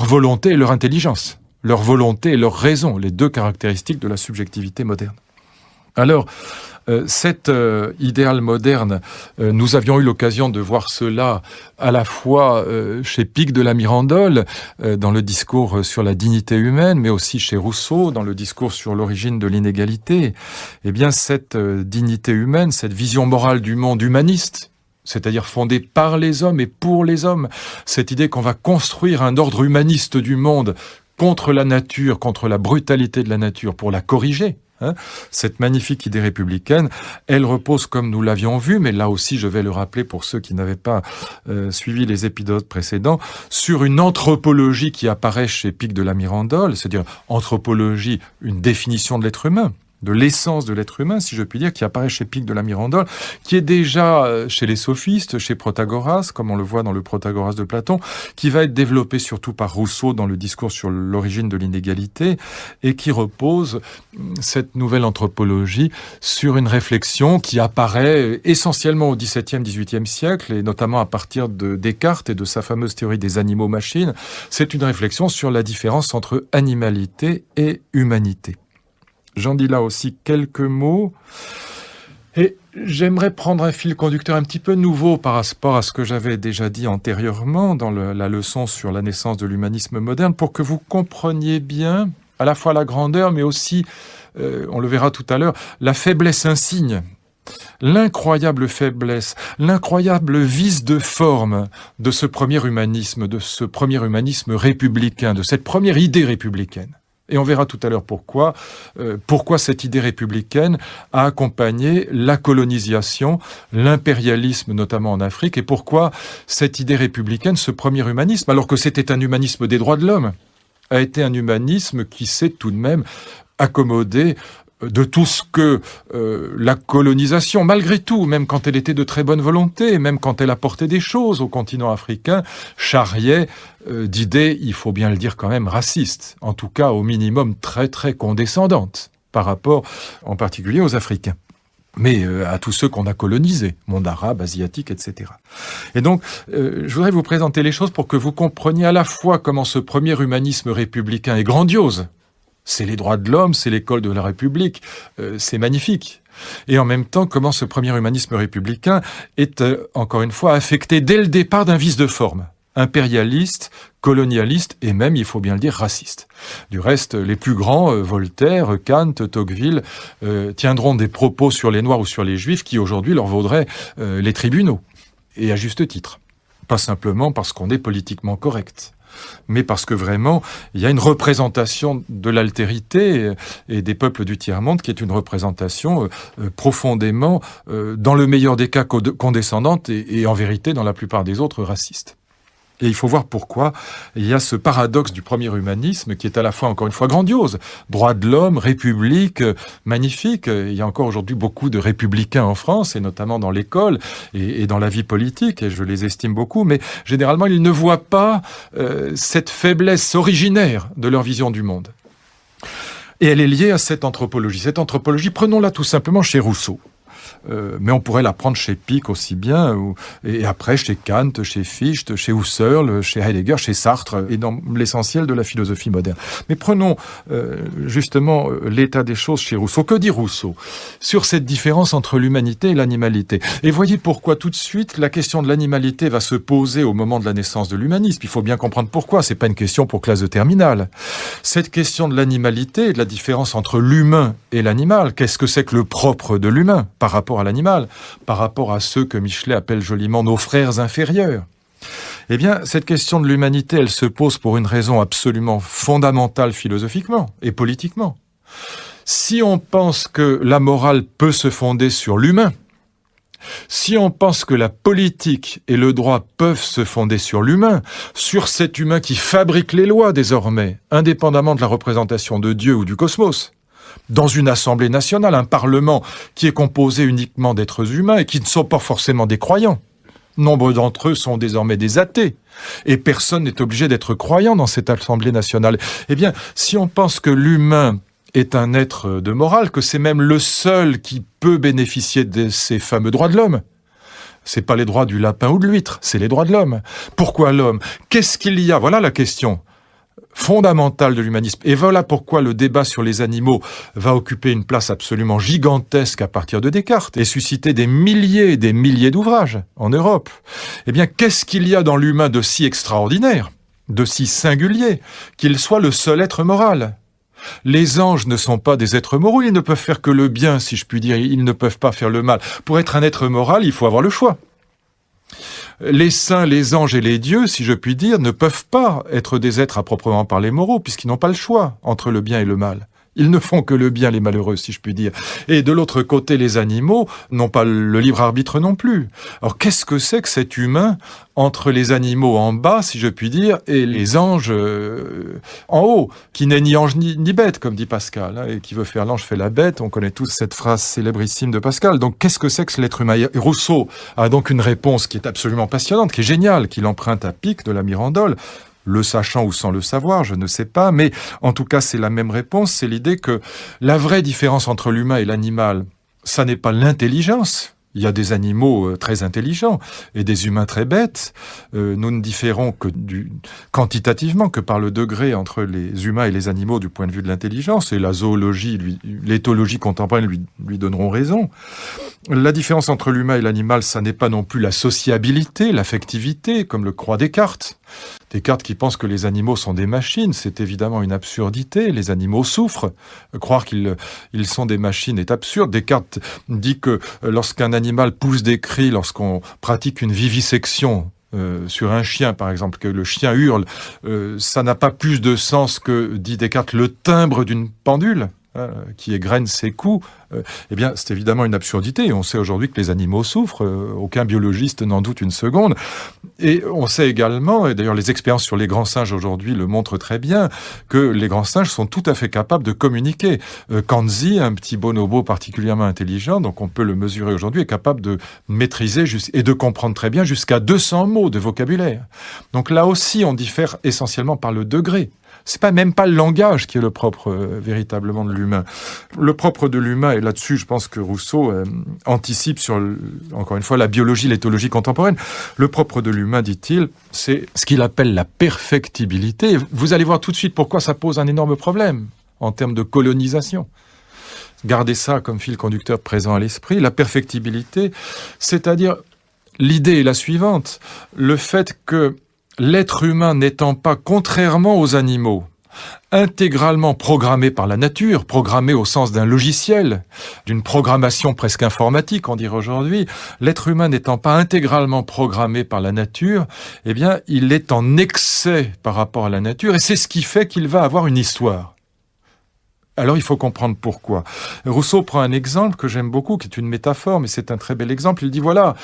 volonté et leur intelligence. Leur volonté et leur raison, les deux caractéristiques de la subjectivité moderne. Alors, cet idéal moderne, nous avions eu l'occasion de voir cela à la fois chez Pic de la Mirandole, dans le discours sur la dignité humaine, mais aussi chez Rousseau, dans le discours sur l'origine de l'inégalité. Eh bien, cette dignité humaine, cette vision morale du monde humaniste, c'est-à-dire fondée par les hommes et pour les hommes, cette idée qu'on va construire un ordre humaniste du monde contre la nature, contre la brutalité de la nature, pour la corriger. Cette magnifique idée républicaine, elle repose, comme nous l'avions vu, mais là aussi je vais le rappeler pour ceux qui n'avaient pas suivi les épisodes précédents, sur une anthropologie qui apparaît chez Pic de la Mirandole, c'est-à-dire anthropologie, une définition de l'être humain. de l'essence de l'être humain, si je puis dire, qui apparaît chez Pic de la Mirandole, qui est déjà chez les sophistes, chez Protagoras, comme on le voit dans le Protagoras de Platon, qui va être développé surtout par Rousseau dans le discours sur l'origine de l'inégalité, et qui repose, cette nouvelle anthropologie, sur une réflexion qui apparaît essentiellement au XVIIe, XVIIIe siècle, et notamment à partir de Descartes et de sa fameuse théorie des animaux-machines. C'est une réflexion sur la différence entre animalité et humanité. J'en dis là aussi quelques mots. Et j'aimerais prendre un fil conducteur un petit peu nouveau par rapport à ce que j'avais déjà dit antérieurement dans la leçon sur la naissance de l'humanisme moderne, pour que vous compreniez bien à la fois la grandeur, mais aussi, on le verra tout à l'heure, la faiblesse insigne, l'incroyable faiblesse, l'incroyable vice de forme de ce premier humanisme républicain, de cette première idée républicaine. Et on verra tout à l'heure pourquoi cette idée républicaine a accompagné la colonisation, l'impérialisme notamment en Afrique, et pourquoi cette idée républicaine, ce premier humanisme, alors que c'était un humanisme des droits de l'homme, a été un humanisme qui s'est tout de même accommodé de tout ce que la colonisation, malgré tout, même quand elle était de très bonne volonté, même quand elle apportait des choses au continent africain, charriait d'idées, il faut bien le dire quand même, racistes, en tout cas au minimum très très condescendantes, par rapport en particulier aux Africains, mais à tous ceux qu'on a colonisés, monde arabe, asiatique, etc. Et donc, je voudrais vous présenter les choses pour que vous compreniez à la fois comment ce premier humanisme républicain est grandiose. C'est les droits de l'homme, c'est l'école de la République, c'est magnifique. Et en même temps, comment ce premier humanisme républicain est, encore une fois, affecté dès le départ d'un vice de forme, impérialiste, colonialiste et même, il faut bien le dire, raciste. Du reste, les plus grands, Voltaire, Kant, Tocqueville, tiendront des propos sur les Noirs ou sur les Juifs qui aujourd'hui leur vaudraient les tribunaux, et à juste titre. Pas simplement parce qu'on est politiquement correct, mais parce que vraiment, il y a une représentation de l'altérité et des peuples du tiers-monde qui est une représentation profondément, dans le meilleur des cas, condescendante et en vérité, dans la plupart des autres, raciste. Et il faut voir pourquoi il y a ce paradoxe du premier humanisme qui est à la fois, encore une fois, grandiose. Droits de l'homme, république, magnifique. Il y a encore aujourd'hui beaucoup de républicains en France, et notamment dans l'école et dans la vie politique, et je les estime beaucoup, mais généralement, ils ne voient pas cette faiblesse originaire de leur vision du monde. Et elle est liée à cette anthropologie. Cette anthropologie, prenons-la tout simplement chez Rousseau. Mais on pourrait la prendre chez Pic aussi bien, et après chez Kant, chez Fichte, chez Husserl, chez Heidegger, chez Sartre, et dans l'essentiel de la philosophie moderne. Mais prenons justement l'état des choses chez Rousseau. Que dit Rousseau sur cette différence entre l'humanité et l'animalité? Et voyez pourquoi tout de suite la question de l'animalité va se poser au moment de la naissance de l'humanisme. Il faut bien comprendre pourquoi, c'est pas une question pour classe de terminale. Cette question de l'animalité et de la différence entre l'humain et l'animal, qu'est-ce que c'est que le propre de l'humain par rapport à l'animal, par rapport à ceux que Michelet appelle joliment nos frères inférieurs. Eh bien, cette question de l'humanité, elle se pose pour une raison absolument fondamentale philosophiquement et politiquement. Si on pense que la morale peut se fonder sur l'humain, si on pense que la politique et le droit peuvent se fonder sur l'humain, sur cet humain qui fabrique les lois désormais, indépendamment de la représentation de Dieu ou du cosmos, dans une assemblée nationale, un parlement qui est composé uniquement d'êtres humains et qui ne sont pas forcément des croyants. Nombre d'entre eux sont désormais des athées, et personne n'est obligé d'être croyant dans cette assemblée nationale. Eh bien, si on pense que l'humain est un être de morale, que c'est même le seul qui peut bénéficier de ces fameux droits de l'homme, c'est pas les droits du lapin ou de l'huître, c'est les droits de l'homme. Pourquoi l'homme? Qu'est-ce qu'il y a? Voilà la question fondamentale de l'humanisme. Et voilà pourquoi le débat sur les animaux va occuper une place absolument gigantesque à partir de Descartes et susciter des milliers et des milliers d'ouvrages en Europe. Eh bien, qu'est-ce qu'il y a dans l'humain de si extraordinaire, de si singulier, qu'il soit le seul être moral? Les anges ne sont pas des êtres moraux, ils ne peuvent faire que le bien, si je puis dire, ils ne peuvent pas faire le mal. Pour être un être moral, il faut avoir le choix. Les saints, les anges et les dieux, si je puis dire, ne peuvent pas être des êtres à proprement parler moraux, puisqu'ils n'ont pas le choix entre le bien et le mal. Ils ne font que le bien, les malheureux, si je puis dire. Et de l'autre côté, les animaux n'ont pas le libre arbitre non plus. Alors, qu'est-ce que c'est que cet humain entre les animaux en bas, si je puis dire, et les anges en haut, qui n'est ni ange ni bête, comme dit Pascal, hein, et qui veut faire l'ange fait la bête. On connaît tous cette phrase célébrissime de Pascal. Donc, qu'est-ce que c'est que l'être humain? Et Rousseau a donc une réponse qui est absolument passionnante, qui est géniale, qu'il emprunte à Pic de la Mirandole. Le sachant ou sans le savoir, je ne sais pas, mais en tout cas, c'est la même réponse. C'est l'idée que la vraie différence entre l'humain et l'animal, ça n'est pas l'intelligence. Il y a des animaux très intelligents et des humains très bêtes. Nous ne différons que quantitativement que par le degré entre les humains et les animaux du point de vue de l'intelligence. Et la zoologie, l'éthologie contemporaine lui donneront raison. La différence entre l'humain et l'animal, ça n'est pas non plus la sociabilité, l'affectivité, comme le croit Descartes. Descartes qui pense que les animaux sont des machines, c'est évidemment une absurdité. Les animaux souffrent. Croire qu'ils sont des machines est absurde. Descartes dit que lorsqu'un animal pousse des cris, lorsqu'on pratique une vivisection sur un chien, par exemple, que le chien hurle, ça n'a pas plus de sens que, dit Descartes, le timbre d'une pendule qui égrène ses coups. Eh bien, c'est évidemment une absurdité. On sait aujourd'hui que les animaux souffrent. Aucun biologiste n'en doute une seconde. Et on sait également, et d'ailleurs les expériences sur les grands singes aujourd'hui le montrent très bien, que les grands singes sont tout à fait capables de communiquer. Kanzi, un petit bonobo particulièrement intelligent, donc on peut le mesurer aujourd'hui, est capable de maîtriser et de comprendre très bien jusqu'à 200 mots de vocabulaire. Donc là aussi, on diffère essentiellement par le degré. C'est même pas le langage qui est le propre véritablement de l'humain. Le propre de l'humain, et là-dessus je pense que Rousseau anticipe sur, encore une fois, la biologie, l'éthologie contemporaine. Le propre de l'humain, dit-il, c'est ce qu'il appelle la perfectibilité. Vous allez voir tout de suite pourquoi ça pose un énorme problème en termes de colonisation. Gardez ça comme fil conducteur présent à l'esprit. La perfectibilité, c'est-à-dire l'idée est la suivante, le fait que l'être humain n'étant pas, contrairement aux animaux, intégralement programmé par la nature, programmé au sens d'un logiciel, d'une programmation presque informatique, on dirait aujourd'hui, l'être humain n'étant pas intégralement programmé par la nature, eh bien, il est en excès par rapport à la nature, et c'est ce qui fait qu'il va avoir une histoire. Alors il faut comprendre pourquoi. Rousseau prend un exemple que j'aime beaucoup, qui est une métaphore, mais c'est un très bel exemple. Il dit, voilà,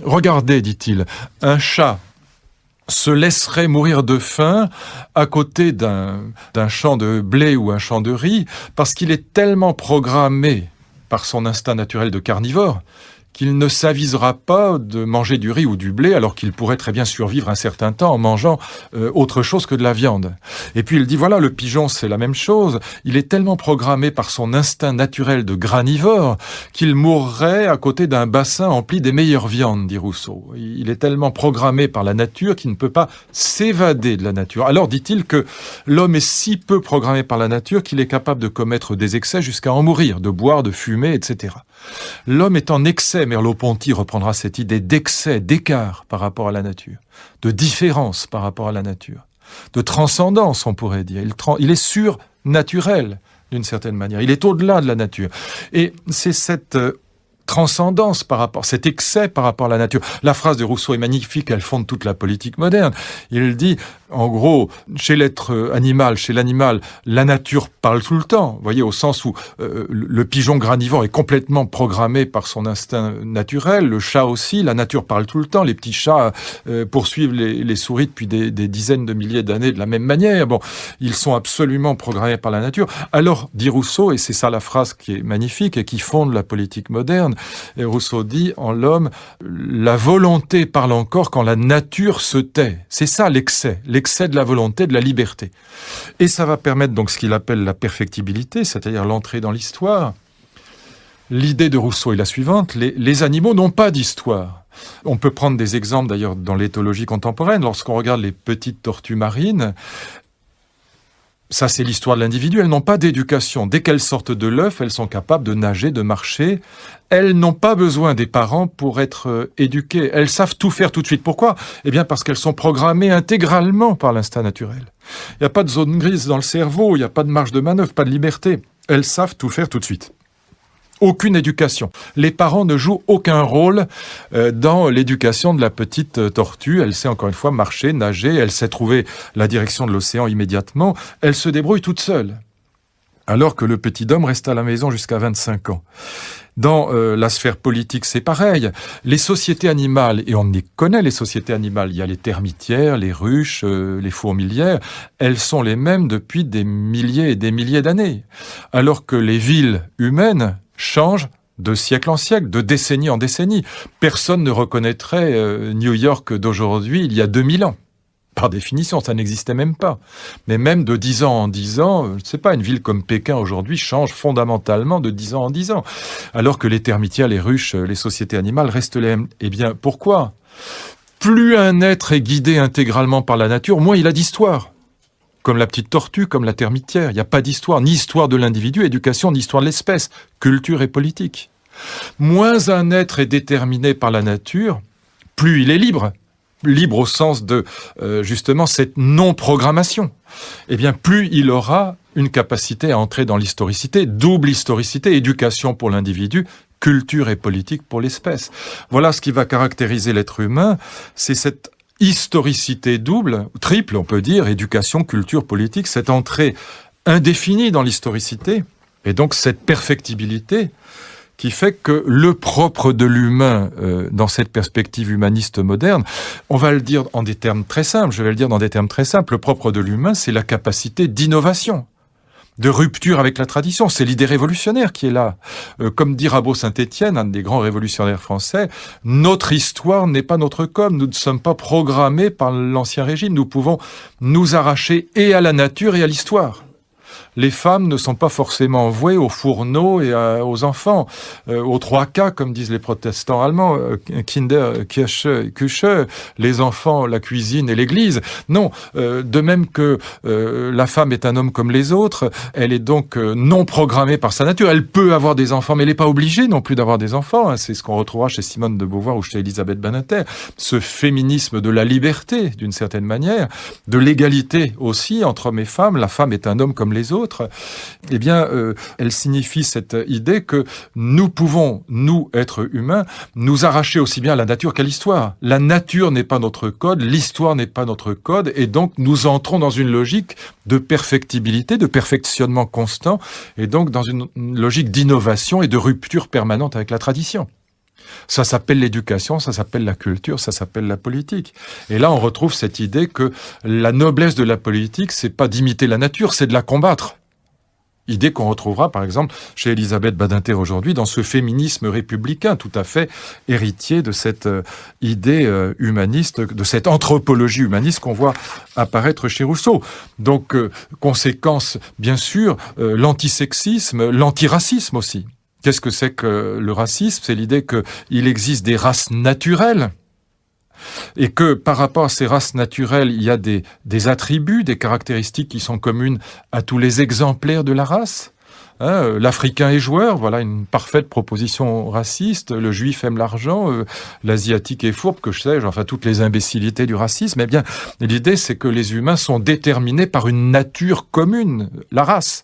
regardez, dit-il, un chat se laisserait mourir de faim à côté d'un champ de blé ou un champ de riz, parce qu'il est tellement programmé par son instinct naturel de carnivore qu'il ne s'avisera pas de manger du riz ou du blé, alors qu'il pourrait très bien survivre un certain temps en mangeant autre chose que de la viande. Et puis il dit, voilà, le pigeon, c'est la même chose. Il est tellement programmé par son instinct naturel de granivore qu'il mourrait à côté d'un bassin empli des meilleures viandes, dit Rousseau. Il est tellement programmé par la nature qu'il ne peut pas s'évader de la nature. Alors dit-il que l'homme est si peu programmé par la nature qu'il est capable de commettre des excès jusqu'à en mourir, de boire, de fumer, etc. L'homme est en excès, Merleau-Ponty reprendra cette idée d'excès, d'écart par rapport à la nature, de différence par rapport à la nature, de transcendance, on pourrait dire. Il est surnaturel, d'une certaine manière. Il est au-delà de la nature. Et c'est cette transcendance par rapport, cet excès par rapport à la nature. La phrase de Rousseau est magnifique, elle fonde toute la politique moderne. Il dit, en gros, chez l'être animal, chez l'animal, la nature parle tout le temps. Vous voyez, au sens où le pigeon granivore est complètement programmé par son instinct naturel, le chat aussi, la nature parle tout le temps. Les petits chats poursuivent les souris depuis des dizaines de milliers d'années de la même manière. Bon, ils sont absolument programmés par la nature. Alors, dit Rousseau, et c'est ça la phrase qui est magnifique et qui fonde la politique moderne, et Rousseau dit, en l'homme, la volonté parle encore quand la nature se tait. C'est ça l'excès de la volonté, de la liberté. Et ça va permettre donc ce qu'il appelle la perfectibilité, c'est-à-dire l'entrée dans l'histoire. L'idée de Rousseau est la suivante, les animaux n'ont pas d'histoire. On peut prendre des exemples d'ailleurs dans l'éthologie contemporaine, lorsqu'on regarde les petites tortues marines. Ça, c'est l'histoire de l'individu. Elles n'ont pas d'éducation. Dès qu'elles sortent de l'œuf, elles sont capables de nager, de marcher. Elles n'ont pas besoin des parents pour être éduquées. Elles savent tout faire tout de suite. Pourquoi ? Eh bien, parce qu'elles sont programmées intégralement par l'instinct naturel. Il n'y a pas de zone grise dans le cerveau, il n'y a pas de marge de manœuvre, pas de liberté. Elles savent tout faire tout de suite. Aucune éducation. Les parents ne jouent aucun rôle dans l'éducation de la petite tortue. Elle sait encore une fois marcher, nager, elle sait trouver la direction de l'océan immédiatement. Elle se débrouille toute seule. alors que le petit homme reste à la maison jusqu'à 25 ans. Dans la sphère politique, c'est pareil. Les sociétés animales, et on les connaît, les sociétés animales, il y a les termitières, les ruches, les fourmilières, elles sont les mêmes depuis des milliers et des milliers d'années. Alors que les villes humaines changent de siècle en siècle, de décennie en décennie. Personne ne reconnaîtrait New York d'aujourd'hui il y a 2000 ans. Par définition, ça n'existait même pas. Mais même de 10 ans en 10 ans, je ne sais pas, une ville comme Pékin aujourd'hui change fondamentalement de 10 ans en 10 ans. Alors que les termitières, les ruches, les sociétés animales restent les mêmes. Eh bien, pourquoi ? Plus un être est guidé intégralement par la nature, moins il a d'histoire. Comme la petite tortue, comme la termitière. Il n'y a pas d'histoire, ni histoire de l'individu, éducation, ni histoire de l'espèce, culture et politique. Moins un être est déterminé par la nature, plus il est libre. Libre au sens de, justement, cette non-programmation. Eh bien, plus il aura une capacité à entrer dans l'historicité, double historicité, éducation pour l'individu, culture et politique pour l'espèce. Voilà ce qui va caractériser l'être humain, c'est cette historicité double, triple, on peut dire, éducation, culture, politique, cette entrée indéfinie dans l'historicité, et donc cette perfectibilité, qui fait que le propre de l'humain, dans cette perspective humaniste moderne, on va le dire en des termes très simples, je vais le dire dans des termes très simples, le propre de l'humain, c'est la capacité d'innovation, de rupture avec la tradition, c'est l'idée révolutionnaire qui est là. Comme dit Rabot-Saint-Étienne, un des grands révolutionnaires français, notre histoire n'est pas notre com, nous ne sommes pas programmés par l'Ancien Régime, nous pouvons nous arracher et à la nature et à l'histoire. Les femmes ne sont pas forcément vouées aux fourneaux et aux enfants, aux 3K, comme disent les protestants allemands, Kinder, Kirche, Küche, les enfants, la cuisine et l'église. Non, de même que la femme est un homme comme les autres, elle est donc non programmée par sa nature. Elle peut avoir des enfants, mais elle n'est pas obligée non plus d'avoir des enfants. C'est ce qu'on retrouvera chez Simone de Beauvoir ou chez Elisabeth Badinter. Ce féminisme de la liberté, d'une certaine manière, de l'égalité aussi entre hommes et femmes. La femme est un homme comme les autres. Eh bien, elle signifie cette idée que nous pouvons, nous, êtres humains, nous arracher aussi bien à la nature qu'à l'histoire. La nature n'est pas notre code, l'histoire n'est pas notre code, et donc nous entrons dans une logique de perfectibilité, de perfectionnement constant, et donc dans une logique d'innovation et de rupture permanente avec la tradition. Ça s'appelle l'éducation, ça s'appelle la culture, ça s'appelle la politique. Et là, on retrouve cette idée que la noblesse de la politique, c'est pas d'imiter la nature, c'est de la combattre. Idée qu'on retrouvera, par exemple, chez Elisabeth Badinter aujourd'hui, dans ce féminisme républicain, tout à fait héritier de cette idée humaniste, de cette anthropologie humaniste qu'on voit apparaître chez Rousseau. Donc, conséquence, bien sûr, l'antisexisme, l'antiracisme aussi. Qu'est-ce que c'est que le racisme ? C'est l'idée qu'il existe des races naturelles et que par rapport à ces races naturelles, il y a des attributs, des caractéristiques qui sont communes à tous les exemplaires de la race. L'Africain est joueur, voilà une parfaite proposition raciste. Le Juif aime l'argent, l'Asiatique est fourbe, que sais-je, enfin toutes les imbécilités du racisme. Eh bien, l'idée c'est que les humains sont déterminés par une nature commune, la race.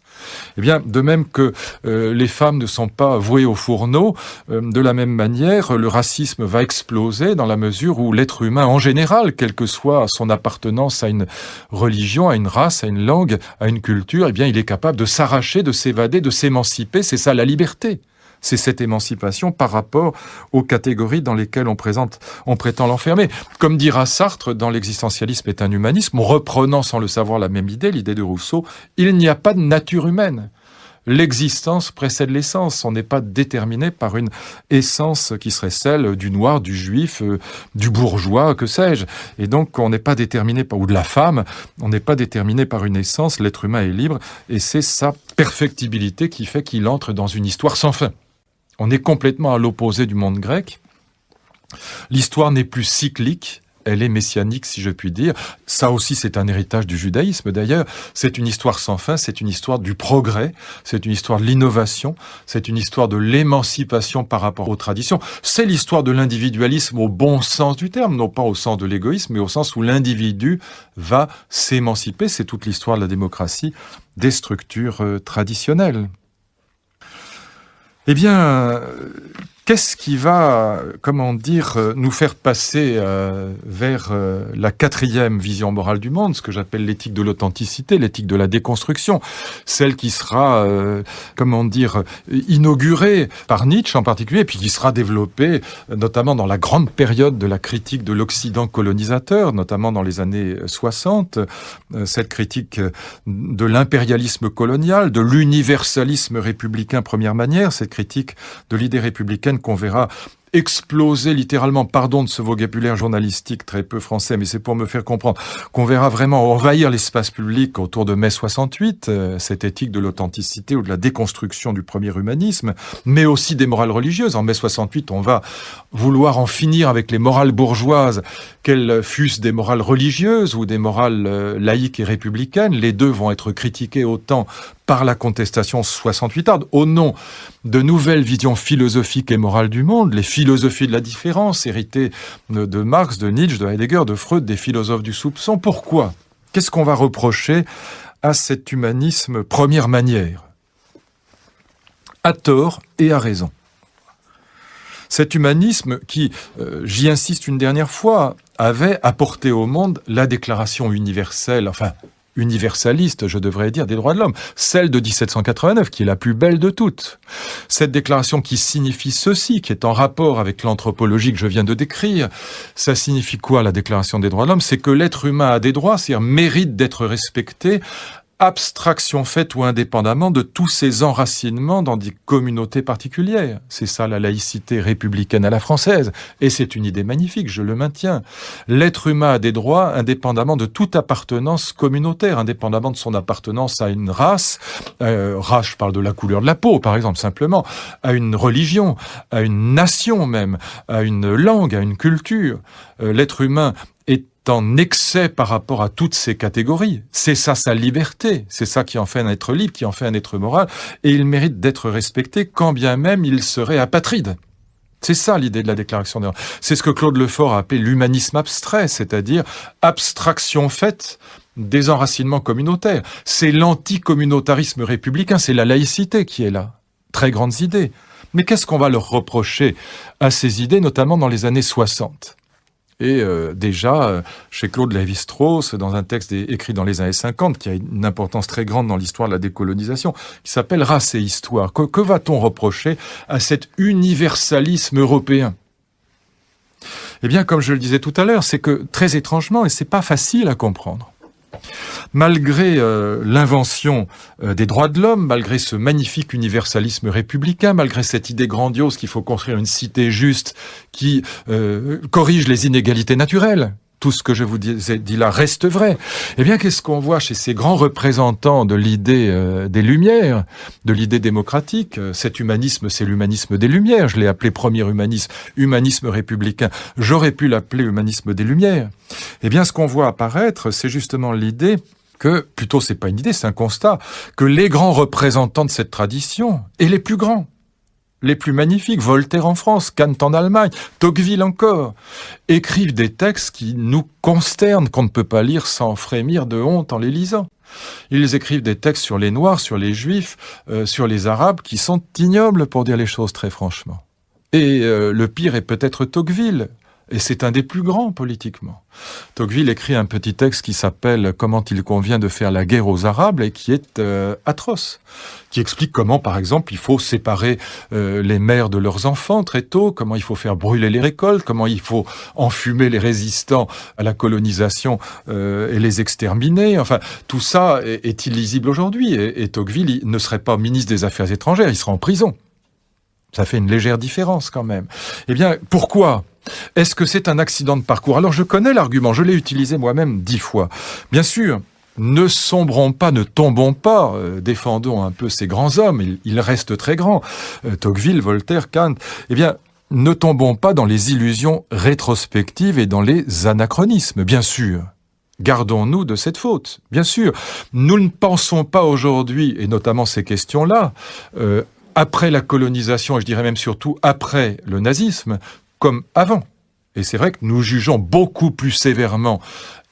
Eh bien, de même que les femmes ne sont pas vouées au fourneau, de la même manière, le racisme va exploser dans la mesure où l'être humain en général, quelle que soit son appartenance à une religion, à une race, à une langue, à une culture, eh bien, il est capable de s'arracher, de s'évader, de s'émanciper. C'est ça la liberté. C'est cette émancipation par rapport aux catégories dans lesquelles on prétend l'enfermer. Comme dira Sartre, dans l'existentialisme est un humanisme, reprenant sans le savoir la même idée, l'idée de Rousseau, il n'y a pas de nature humaine. L'existence précède l'essence. On n'est pas déterminé par une essence qui serait celle du noir, du juif, du bourgeois, que sais-je. Et donc, on n'est pas déterminé par, ou de la femme, on n'est pas déterminé par une essence. L'être humain est libre et c'est sa perfectibilité qui fait qu'il entre dans une histoire sans fin. On est complètement à l'opposé du monde grec. L'histoire n'est plus cyclique. Elle est messianique, si je puis dire. Ça aussi, c'est un héritage du judaïsme, d'ailleurs. C'est une histoire sans fin, c'est une histoire du progrès, c'est une histoire de l'innovation, c'est une histoire de l'émancipation par rapport aux traditions. C'est l'histoire de l'individualisme au bon sens du terme, non pas au sens de l'égoïsme, mais au sens où l'individu va s'émanciper. C'est toute l'histoire de la démocratie des structures traditionnelles. Eh bien, Qu'est-ce qui va, nous faire passer vers la quatrième vision morale du monde, ce que j'appelle l'éthique de l'authenticité, l'éthique de la déconstruction, celle qui sera, inaugurée par Nietzsche en particulier, et puis qui sera développée notamment dans la grande période de la critique de l'Occident colonisateur, notamment dans les années 60, cette critique de l'impérialisme colonial, de l'universalisme républicain première manière, cette critique de l'idée républicaine qu'on verra exploser littéralement, pardon de ce vocabulaire journalistique très peu français, mais c'est pour me faire comprendre, qu'on verra vraiment envahir l'espace public autour de mai 68, cette éthique de l'authenticité ou de la déconstruction du premier humanisme, mais aussi des morales religieuses. En mai 68, on va vouloir en finir avec les morales bourgeoises, qu'elles fussent des morales religieuses ou des morales laïques et républicaines. Les deux vont être critiquées autant par la contestation 68arde, au nom de nouvelles visions philosophiques et morales du monde, les philosophies de la différence, héritées de Marx, de Nietzsche, de Heidegger, de Freud, des philosophes du soupçon. Pourquoi ? Qu'est-ce qu'on va reprocher à cet humanisme première manière ? À tort et à raison. Cet humanisme qui, j'y insiste une dernière fois, avait apporté au monde la déclaration universelle, universaliste, je devrais dire, des droits de l'homme, celle de 1789, qui est la plus belle de toutes. Cette déclaration qui signifie ceci, qui est en rapport avec l'anthropologie que je viens de décrire, ça signifie quoi, la déclaration des droits de l'homme ? C'est que l'être humain a des droits, c'est-à-dire mérite d'être respecté, abstraction faite ou indépendamment de tous ses enracinements dans des communautés particulières. C'est ça la laïcité républicaine à la française. Et c'est une idée magnifique, je le maintiens. L'être humain a des droits indépendamment de toute appartenance communautaire, indépendamment de son appartenance à une race, je parle de la couleur de la peau par exemple, simplement, à une religion, à une nation même, à une langue, à une culture. L'être humain est en excès par rapport à toutes ces catégories. C'est ça sa liberté, c'est ça qui en fait un être libre, qui en fait un être moral, et il mérite d'être respecté quand bien même il serait apatride. C'est ça l'idée de la déclaration des droits. C'est ce que Claude Lefort a appelé l'humanisme abstrait, c'est-à-dire abstraction faite des enracinements communautaires. C'est l'anticommunautarisme républicain, c'est la laïcité qui est là. Très grandes idées. Mais qu'est-ce qu'on va leur reprocher à ces idées, notamment dans les années 60 ? Et déjà, chez Claude Lévi-Strauss, dans un texte écrit dans les années 50, qui a une importance très grande dans l'histoire de la décolonisation, qui s'appelle « Race et histoire », que va-t-on reprocher à cet universalisme européen ? Eh bien, comme je le disais tout à l'heure, c'est que, très étrangement, et c'est pas facile à comprendre, malgré l'invention des droits de l'homme, malgré ce magnifique universalisme républicain, malgré cette idée grandiose qu'il faut construire une cité juste qui corrige les inégalités naturelles, tout ce que je vous ai dit là reste vrai. Eh bien, qu'est-ce qu'on voit chez ces grands représentants de l'idée des Lumières, de l'idée démocratique ? Cet humanisme, c'est l'humanisme des Lumières. Je l'ai appelé premier humanisme, humanisme républicain. J'aurais pu l'appeler humanisme des Lumières. Eh bien, ce qu'on voit apparaître, c'est justement l'idée que, plutôt c'est pas une idée, c'est un constat, que les grands représentants de cette tradition, et les plus grands, les plus magnifiques, Voltaire en France, Kant en Allemagne, Tocqueville encore, écrivent des textes qui nous consternent, qu'on ne peut pas lire sans frémir de honte en les lisant. Ils écrivent des textes sur les Noirs, sur les Juifs, sur les Arabes, qui sont ignobles, pour dire les choses très franchement. Et le pire est peut-être Tocqueville. Et c'est un des plus grands politiquement. Tocqueville écrit un petit texte qui s'appelle « Comment il convient de faire la guerre aux Arabes » et qui est atroce, qui explique comment, par exemple, il faut séparer les mères de leurs enfants très tôt, comment il faut faire brûler les récoltes, comment il faut enfumer les résistants à la colonisation et les exterminer. Enfin, tout ça est illisible aujourd'hui. Et Tocqueville ne serait pas ministre des Affaires étrangères, il serait en prison. Ça fait une légère différence quand même. Eh bien, pourquoi ? Est-ce que c'est un accident de parcours ? Alors je connais l'argument, je l'ai utilisé moi-même 10 fois. Bien sûr, ne sombrons pas, ne tombons pas, défendons un peu ces grands hommes, ils restent très grands, Tocqueville, Voltaire, Kant. Eh bien, ne tombons pas dans les illusions rétrospectives et dans les anachronismes, bien sûr. Gardons-nous de cette faute, bien sûr. Nous ne pensons pas aujourd'hui, et notamment ces questions-là, après la colonisation, et je dirais même surtout après le nazisme, comme avant. Et c'est vrai que nous jugeons beaucoup plus sévèrement,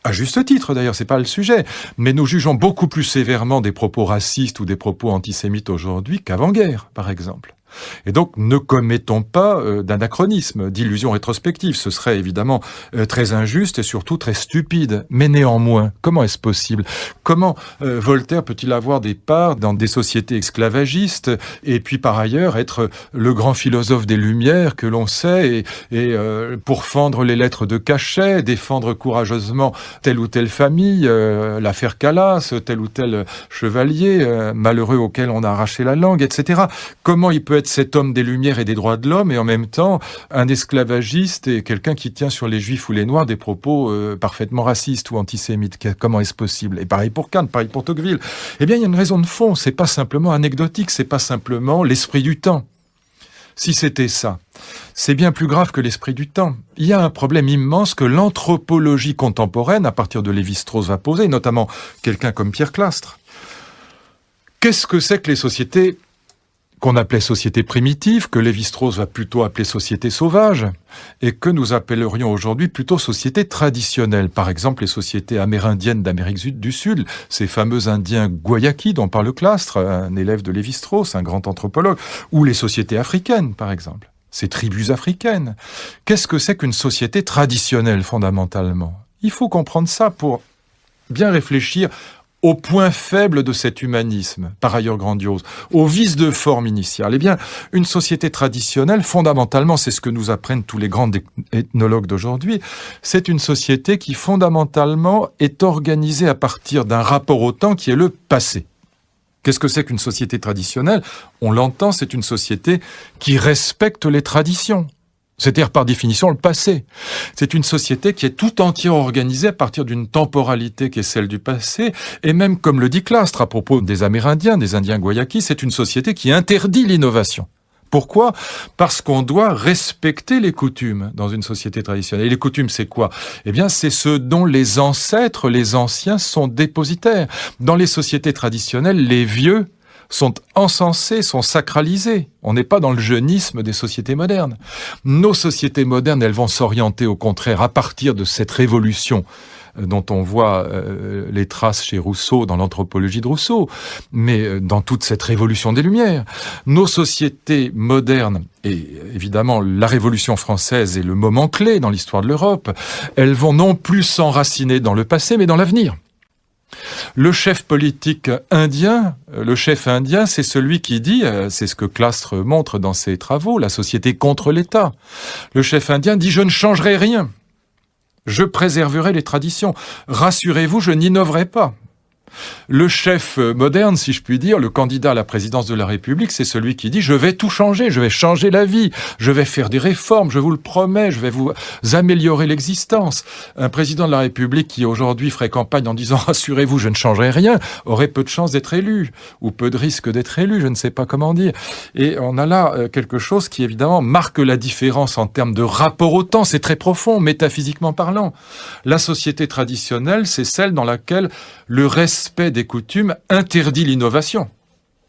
à juste titre d'ailleurs, c'est pas le sujet, mais nous jugeons beaucoup plus sévèrement des propos racistes ou des propos antisémites aujourd'hui qu'avant-guerre, par exemple. Et donc, ne commettons pas d'anachronisme, d'illusion rétrospective. Ce serait évidemment très injuste et surtout très stupide. Mais néanmoins, comment est-ce possible? Comment Voltaire peut-il avoir des parts dans des sociétés esclavagistes et puis par ailleurs être le grand philosophe des Lumières que l'on sait et pourfendre les lettres de cachet, défendre courageusement telle ou telle famille, l'affaire Calas, tel ou tel chevalier malheureux auquel on a arraché la langue, etc. Comment il peut être cet homme des Lumières et des droits de l'homme et en même temps un esclavagiste et quelqu'un qui tient sur les Juifs ou les Noirs des propos parfaitement racistes ou antisémites? Comment est-ce possible? Et pareil pour Kant, pareil pour Tocqueville. Eh bien, il y a une raison de fond. C'est pas simplement anecdotique, c'est pas simplement l'esprit du temps. Si c'était ça, c'est bien plus grave que l'esprit du temps. Il y a un problème immense que l'anthropologie contemporaine, à partir de Lévi-Strauss, va poser, notamment quelqu'un comme Pierre Clastres. Qu'est-ce que c'est que les sociétés qu'on appelait sociétés primitives, que Lévi-Strauss va plutôt appeler sociétés sauvages, et que nous appellerions aujourd'hui plutôt sociétés traditionnelles. Par exemple, les sociétés amérindiennes d'Amérique du Sud, ces fameux Indiens Guayakis dont parle Clastres, un élève de Lévi-Strauss, un grand anthropologue, ou les sociétés africaines, par exemple, ces tribus africaines. Qu'est-ce que c'est qu'une société traditionnelle, fondamentalement? Il faut comprendre ça pour bien réfléchir au point faible de cet humanisme, par ailleurs grandiose, au vice de forme initial. Eh bien, une société traditionnelle, fondamentalement, c'est ce que nous apprennent tous les grands ethnologues d'aujourd'hui, c'est une société qui, fondamentalement, est organisée à partir d'un rapport au temps qui est le passé. Qu'est-ce que c'est qu'une société traditionnelle? On l'entend, c'est une société qui respecte les traditions. C'est-à-dire, par définition, le passé. C'est une société qui est tout entière organisée à partir d'une temporalité qui est celle du passé, et même, comme le dit Clastres à propos des Amérindiens, des Indiens Guayakis, c'est une société qui interdit l'innovation. Pourquoi? Parce qu'on doit respecter les coutumes dans une société traditionnelle. Et les coutumes, c'est quoi? Eh bien, c'est ce dont les ancêtres, les anciens, sont dépositaires. Dans les sociétés traditionnelles, les vieux sont encensés, sont sacralisés. On n'est pas dans le jeunisme des sociétés modernes. Nos sociétés modernes, elles vont s'orienter au contraire à partir de cette révolution dont on voit les traces chez Rousseau, dans l'anthropologie de Rousseau, mais dans toute cette révolution des Lumières. Nos sociétés modernes, et évidemment la Révolution française est le moment clé dans l'histoire de l'Europe, elles vont non plus s'enraciner dans le passé, mais dans l'avenir. Le chef politique indien, c'est celui qui dit, c'est ce que Clastres montre dans ses travaux, la société contre l'État. Le chef indien dit « Je ne changerai rien, je préserverai les traditions. Rassurez-vous, je n'innoverai pas ». Le chef moderne, si je puis dire, le candidat à la présidence de la République, c'est celui qui dit « Je vais tout changer, je vais changer la vie, je vais faire des réformes, je vous le promets, je vais vous améliorer l'existence ». Un président de la République qui aujourd'hui ferait campagne en disant « Rassurez-vous, je ne changerai rien », aurait peu de chances d'être élu, ou peu de risque d'être élu, je ne sais pas comment dire. Et on a là quelque chose qui évidemment marque la différence en termes de rapport au temps, c'est très profond, métaphysiquement parlant. La société traditionnelle, c'est celle dans laquelle le respect des coutumes interdit l'innovation.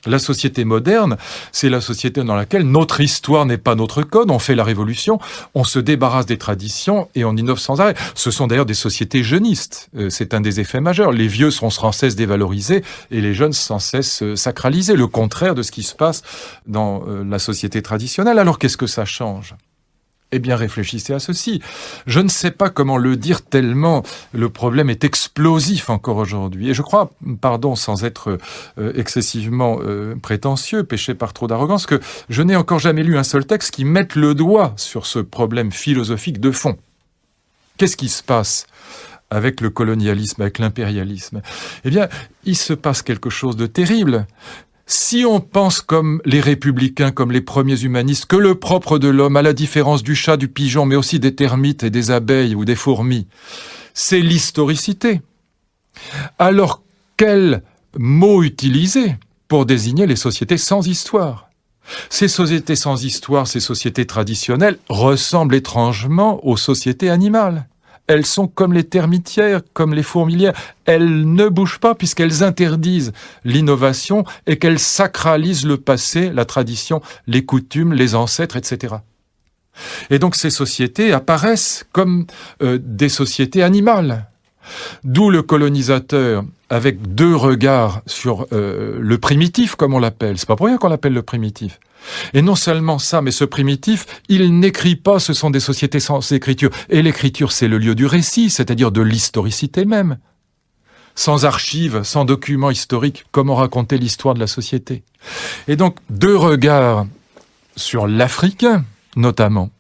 La société moderne, c'est la société dans laquelle notre histoire n'est pas notre code, on fait la révolution, on se débarrasse des traditions et on innove sans arrêt. Ce sont d'ailleurs des sociétés jeunistes, c'est un des effets majeurs. Les vieux sont sans cesse dévalorisés et les jeunes sans cesse sacralisés, le contraire de ce qui se passe dans la société traditionnelle. Alors qu'est-ce que ça change ? Eh bien, réfléchissez à ceci. Je ne sais pas comment le dire tellement le problème est explosif encore aujourd'hui. Et je crois, pardon, sans être excessivement prétentieux, péché par trop d'arrogance, que je n'ai encore jamais lu un seul texte qui mette le doigt sur ce problème philosophique de fond. Qu'est-ce qui se passe avec le colonialisme, avec l'impérialisme? Eh bien, il se passe quelque chose de terrible. Si on pense comme les républicains, comme les premiers humanistes, que le propre de l'homme, à la différence du chat, du pigeon, mais aussi des termites et des abeilles ou des fourmis, c'est l'historicité, alors quel mot utiliser pour désigner les sociétés sans histoire? Ces sociétés sans histoire, ces sociétés traditionnelles, ressemblent étrangement aux sociétés animales. Elles sont comme les termitières, comme les fourmilières. Elles ne bougent pas puisqu'elles interdisent l'innovation et qu'elles sacralisent le passé, la tradition, les coutumes, les ancêtres, etc. Et donc ces sociétés apparaissent comme des sociétés animales. D'où le colonisateur, avec deux regards sur le primitif, comme on l'appelle. C'est pas pour rien qu'on l'appelle le primitif. Et non seulement ça, mais ce primitif, il n'écrit pas, ce sont des sociétés sans écriture. Et l'écriture, c'est le lieu du récit, c'est-à-dire de l'historicité même. Sans archives, sans documents historiques, comment raconter l'histoire de la société? Et donc, deux regards sur l'Africain, notamment.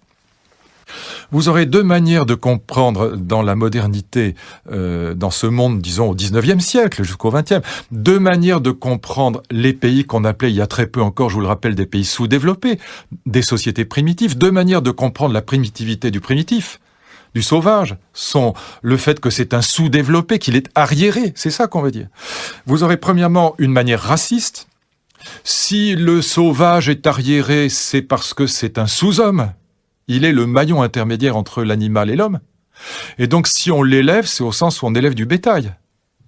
Vous aurez deux manières de comprendre dans la modernité, dans ce monde, disons, au XIXe siècle jusqu'au XXe, deux manières de comprendre les pays qu'on appelait, il y a très peu encore, je vous le rappelle, des pays sous-développés, des sociétés primitives, deux manières de comprendre la primitivité du primitif, du sauvage, sont le fait que c'est un sous-développé, qu'il est arriéré, c'est ça qu'on veut dire. Vous aurez premièrement une manière raciste. Si le sauvage est arriéré, c'est parce que c'est un sous-homme. Il est le maillon intermédiaire entre l'animal et l'homme. Et donc, si on l'élève, c'est au sens où on élève du bétail.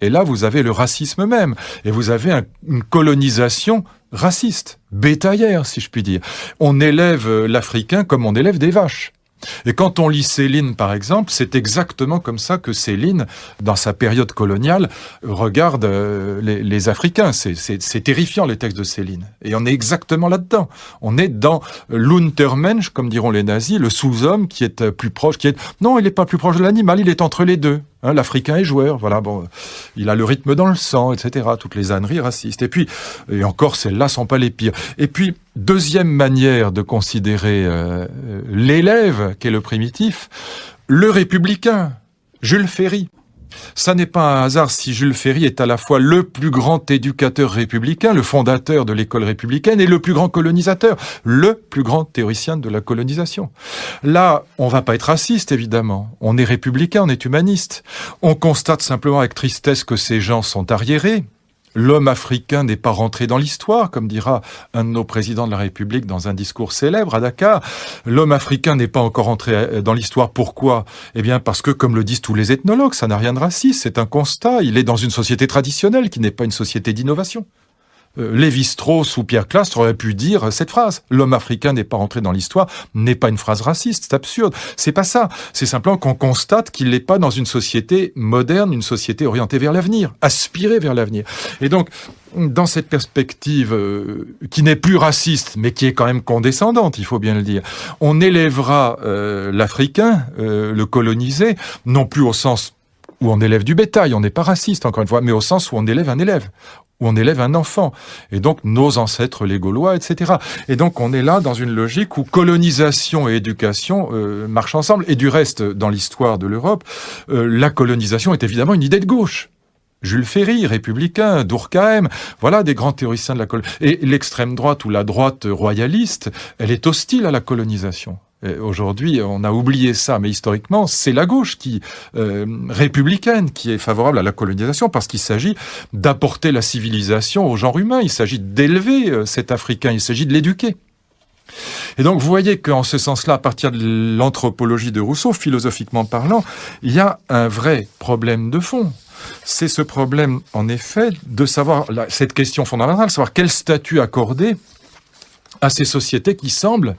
Et là, vous avez le racisme même. Et vous avez une colonisation raciste, bétaillère, si je puis dire. On élève l'Africain comme on élève des vaches. Et quand on lit Céline, par exemple, c'est exactement comme ça que Céline, dans sa période coloniale, regarde les Africains. C'est terrifiant, les textes de Céline. Et on est exactement là-dedans. On est dans l'Untermensch, comme diront les nazis, le sous-homme qui est plus proche, Non, il n'est pas plus proche de l'animal, il est entre les deux. Hein, l'Africain est joueur, voilà, bon, il a le rythme dans le sang, etc. Toutes les âneries racistes. Et encore, celles-là sont pas les pires. Et puis, deuxième manière de considérer l'élève, qui est le primitif, le républicain, Jules Ferry. Ça n'est pas un hasard si Jules Ferry est à la fois le plus grand éducateur républicain, le fondateur de l'école républicaine, et le plus grand colonisateur, le plus grand théoricien de la colonisation. Là, on va pas être raciste, évidemment. On est républicain, on est humaniste. On constate simplement avec tristesse que ces gens sont arriérés. L'homme africain n'est pas rentré dans l'histoire, comme dira un de nos présidents de la République dans un discours célèbre à Dakar. L'homme africain n'est pas encore rentré dans l'histoire. Pourquoi? Eh bien, parce que, comme le disent tous les ethnologues, ça n'a rien de raciste, c'est un constat. Il est dans une société traditionnelle qui n'est pas une société d'innovation. Lévi-Strauss ou Pierre Clastres auraient pu dire cette phrase. L'homme africain n'est pas rentré dans l'histoire, n'est pas une phrase raciste, c'est absurde. C'est pas ça. C'est simplement qu'on constate qu'il n'est pas dans une société moderne, une société orientée vers l'avenir, aspirée vers l'avenir. Et donc, dans cette perspective qui n'est plus raciste, mais qui est quand même condescendante, il faut bien le dire, on élèvera l'Africain, le colonisé, non plus au sens où on élève du bétail, on n'est pas raciste encore une fois, mais au sens où on élève un élève, où on élève un enfant, et donc nos ancêtres les Gaulois, etc. Et donc on est là dans une logique où colonisation et éducation marchent ensemble. Et du reste, dans l'histoire de l'Europe, la colonisation est évidemment une idée de gauche. Jules Ferry, républicain, Durkheim, voilà des grands théoriciens de la colonisation. Et l'extrême droite ou la droite royaliste, elle est hostile à la colonisation. Aujourd'hui, on a oublié ça, mais historiquement, c'est la gauche républicaine qui est favorable à la colonisation parce qu'il s'agit d'apporter la civilisation au genre humain. Il s'agit d'élever cet Africain, il s'agit de l'éduquer. Et donc, vous voyez qu'en ce sens-là, à partir de l'anthropologie de Rousseau, philosophiquement parlant, il y a un vrai problème de fond. C'est ce problème, en effet, de savoir, cette question fondamentale, savoir quel statut accorder à ces sociétés qui semblent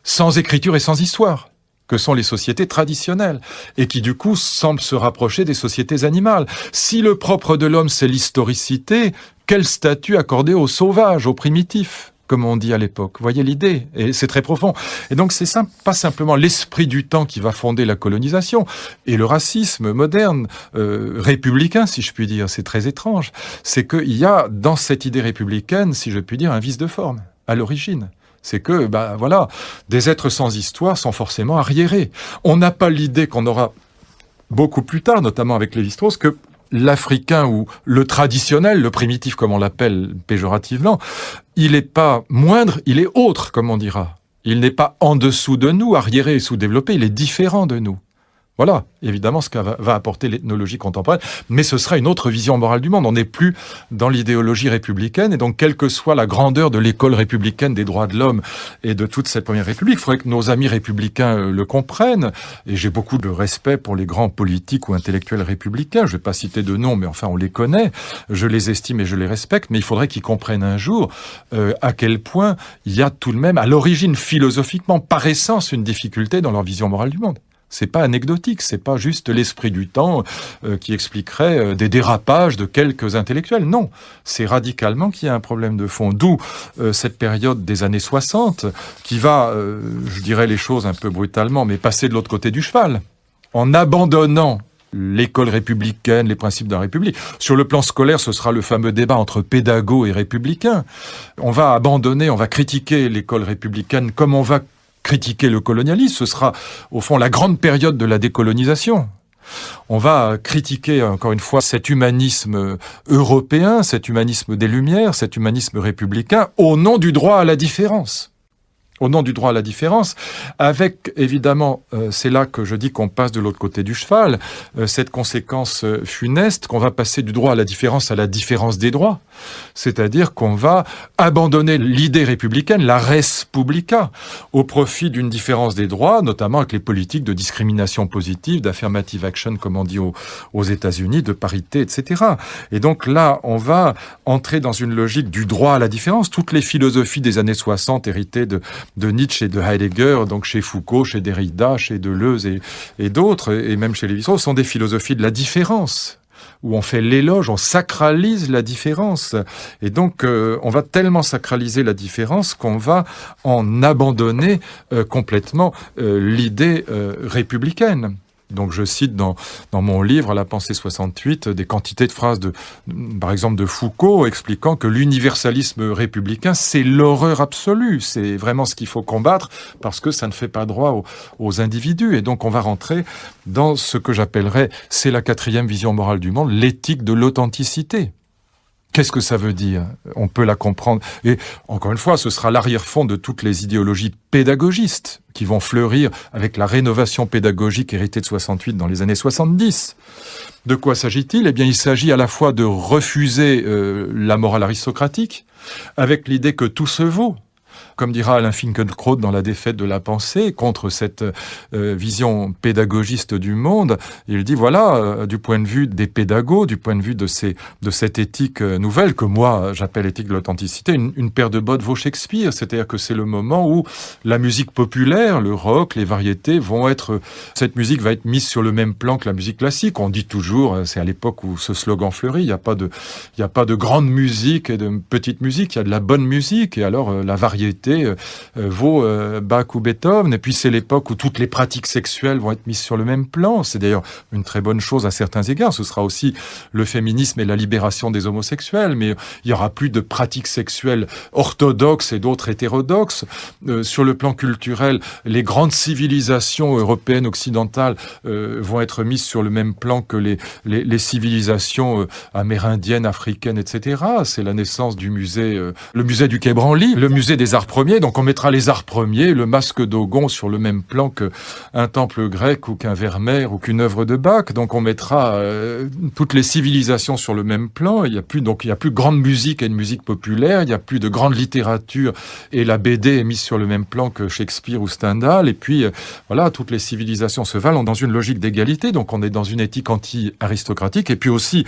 sans écriture et sans histoire, que sont les sociétés traditionnelles, et qui du coup semblent se rapprocher des sociétés animales. Si le propre de l'homme c'est l'historicité, quel statut accorder aux sauvages, aux primitifs, comme on dit à l'époque? Vous voyez l'idée? Et c'est très profond. Et donc c'est pas simplement l'esprit du temps qui va fonder la colonisation, et le racisme moderne, républicain si je puis dire, c'est très étrange, c'est qu'il y a dans cette idée républicaine, si je puis dire, un vice de forme, à l'origine. C'est que, voilà, des êtres sans histoire sont forcément arriérés. On n'a pas l'idée qu'on aura beaucoup plus tard, notamment avec Lévi-Strauss, que l'Africain ou le traditionnel, le primitif comme on l'appelle péjorativement, il n'est pas moindre, il est autre, comme on dira. Il n'est pas en dessous de nous, arriéré et sous-développé, il est différent de nous. Voilà, évidemment, ce que va apporter l'ethnologie contemporaine, mais ce sera une autre vision morale du monde. On n'est plus dans l'idéologie républicaine, et donc, quelle que soit la grandeur de l'école républicaine des droits de l'homme et de toute cette première république, il faudrait que nos amis républicains le comprennent, et j'ai beaucoup de respect pour les grands politiques ou intellectuels républicains, je ne vais pas citer de noms, mais enfin, on les connaît, je les estime et je les respecte, mais il faudrait qu'ils comprennent un jour à quel point il y a tout de même, à l'origine, philosophiquement, par essence, une difficulté dans leur vision morale du monde. C'est pas anecdotique, c'est pas juste l'esprit du temps qui expliquerait des dérapages de quelques intellectuels. Non, c'est radicalement qu'il y a un problème de fond. D'où cette période des années 60 qui va, je dirais les choses un peu brutalement, mais passer de l'autre côté du cheval. En abandonnant l'école républicaine, les principes de la République. Sur le plan scolaire, ce sera le fameux débat entre pédagogues et républicains. On va abandonner, on va critiquer l'école républicaine comme on va critiquer le colonialisme. Ce sera, au fond, la grande période de la décolonisation. On va critiquer, encore une fois, cet humanisme européen, cet humanisme des Lumières, cet humanisme républicain, au nom du droit à la différence. Au nom du droit à la différence, avec, évidemment, c'est là que je dis qu'on passe de l'autre côté du cheval, cette conséquence funeste qu'on va passer du droit à la différence des droits. C'est-à-dire qu'on va abandonner l'idée républicaine, la res publica, au profit d'une différence des droits, notamment avec les politiques de discrimination positive, d'affirmative action, comme on dit aux États-Unis, de parité, etc. Et donc là, on va entrer dans une logique du droit à la différence. Toutes les philosophies des années 60 héritées de Nietzsche et de Heidegger, donc chez Foucault, chez Derrida, chez Deleuze et d'autres, et même chez Lévi-Strauss, sont des philosophies de la différence, où on fait l'éloge, on sacralise la différence. Et donc, on va tellement sacraliser la différence qu'on va en abandonner complètement l'idée républicaine. Donc je cite dans mon livre « La pensée 68 » des quantités de phrases, par exemple de Foucault, expliquant que l'universalisme républicain, c'est l'horreur absolue. C'est vraiment ce qu'il faut combattre parce que ça ne fait pas droit aux individus. Et donc on va rentrer dans ce que j'appellerais, c'est la 4e vision morale du monde, l'éthique de l'authenticité. Qu'est-ce que ça veut dire ? On peut la comprendre. Et encore une fois, ce sera l'arrière-fond de toutes les idéologies pédagogistes qui vont fleurir avec la rénovation pédagogique héritée de 68 dans les années 70. De quoi s'agit-il ? Eh bien, il s'agit à la fois de refuser la morale aristocratique, avec l'idée que tout se vaut. Comme dira Alain Finkielkraut dans La défaite de la pensée, contre cette vision pédagogiste du monde, il dit voilà, du point de vue des pédagogues, du point de vue de cette éthique nouvelle, que moi j'appelle éthique de l'authenticité, une paire de bottes vaut Shakespeare, c'est-à-dire que c'est le moment où la musique populaire, le rock, les variétés cette musique va être mise sur le même plan que la musique classique. On dit toujours, c'est à l'époque où ce slogan fleurit, il n'y a pas de grande musique et de petite musique, il y a de la bonne musique, et alors la variété vaut Bach ou Beethoven, et puis c'est l'époque où toutes les pratiques sexuelles vont être mises sur le même plan. C'est d'ailleurs une très bonne chose à certains égards. Ce sera aussi le féminisme et la libération des homosexuels, mais il n'y aura plus de pratiques sexuelles orthodoxes et d'autres hétérodoxes. Sur le plan culturel, les grandes civilisations européennes, occidentales vont être mises sur le même plan que les civilisations amérindiennes, africaines, etc. C'est la naissance du musée, le musée du Quai Branly, le musée des arts premiers. Donc on mettra les arts premiers, le masque d'Ogon sur le même plan qu'un temple grec ou qu'un Vermeer ou qu'une œuvre de Bach. Donc on mettra toutes les civilisations sur le même plan. Il y a plus de grande musique et de musique populaire. Il n'y a plus de grande littérature et la BD est mise sur le même plan que Shakespeare ou Stendhal. Et puis voilà, toutes les civilisations se valent dans une logique d'égalité. Donc on est dans une éthique anti-aristocratique. Et puis aussi,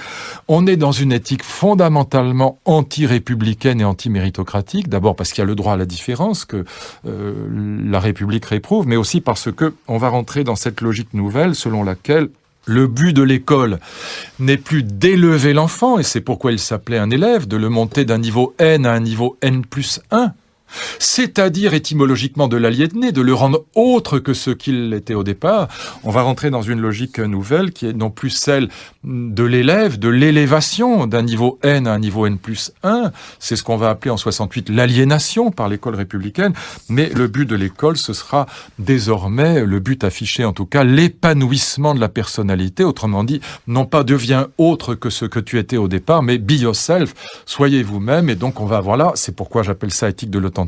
on est dans une éthique fondamentalement anti-républicaine et anti-méritocratique. D'abord parce qu'il y a le droit à la différence que la République réprouve, mais aussi parce que on va rentrer dans cette logique nouvelle selon laquelle le but de l'école n'est plus d'élever l'enfant, et c'est pourquoi il s'appelait un élève, de le monter d'un niveau N à un niveau N+1. C'est-à-dire étymologiquement de l'aliéner, de le rendre autre que ce qu'il était au départ. On va rentrer dans une logique nouvelle qui est non plus celle de l'élève, de l'élévation d'un niveau N à un niveau N+1. C'est ce qu'on va appeler en 68 l'aliénation par l'école républicaine. Mais le but de l'école, ce sera désormais, le but affiché en tout cas, l'épanouissement de la personnalité. Autrement dit, non pas deviens autre que ce que tu étais au départ, mais be yourself, soyez vous-même. Et donc on va avoir là, c'est pourquoi j'appelle ça éthique de l'authenticité,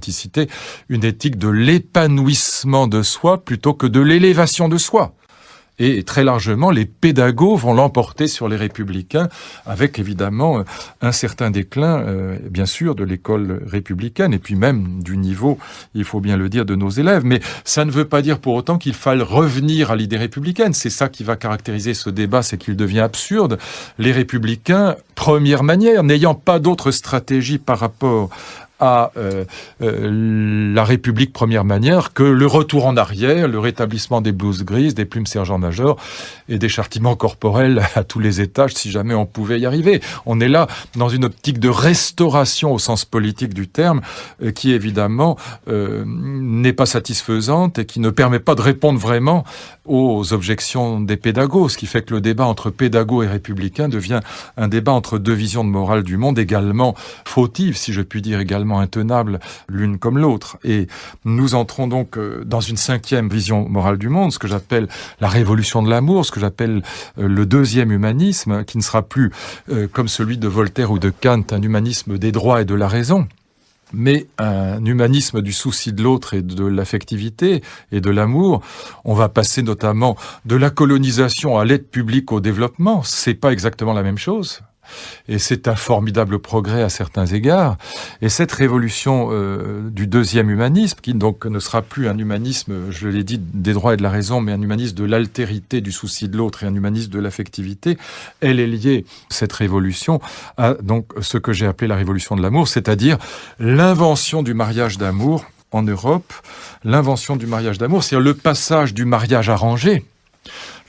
une éthique de l'épanouissement de soi plutôt que de l'élévation de soi. Et très largement, les pédagogues vont l'emporter sur les républicains, avec évidemment un certain déclin, bien sûr, de l'école républicaine, et puis même du niveau, il faut bien le dire, de nos élèves. Mais ça ne veut pas dire pour autant qu'il faille revenir à l'idée républicaine. C'est ça qui va caractériser ce débat, c'est qu'il devient absurde. Les républicains première manière, n'ayant pas d'autre stratégie par rapport à la République première manière que le retour en arrière, le rétablissement des blouses grises, des plumes sergent-major et des châtiments corporels à tous les étages si jamais on pouvait y arriver. On est là dans une optique de restauration au sens politique du terme qui évidemment n'est pas satisfaisante et qui ne permet pas de répondre vraiment aux objections des pédagogues, ce qui fait que le débat entre pédagogues et républicains devient un débat entre deux visions de morale du monde également fautives, si je puis dire, également intenables l'une comme l'autre. Et nous entrons donc dans une cinquième vision morale du monde, ce que j'appelle la révolution de l'amour, ce que j'appelle le deuxième humanisme, qui ne sera plus comme celui de Voltaire ou de Kant, un humanisme des droits et de la raison, mais un humanisme du souci de l'autre et de l'affectivité et de l'amour. On va passer notamment de la colonisation à l'aide publique au développement. C'est pas exactement la même chose. Et c'est un formidable progrès à certains égards. Et cette révolution du deuxième humanisme, qui donc ne sera plus un humanisme, je l'ai dit, des droits et de la raison, mais un humanisme de l'altérité, du souci de l'autre et un humanisme de l'affectivité, elle est liée, cette révolution, à donc ce que j'ai appelé la révolution de l'amour, c'est-à-dire l'invention du mariage d'amour en Europe, l'invention du mariage d'amour, c'est-à-dire le passage du mariage arrangé,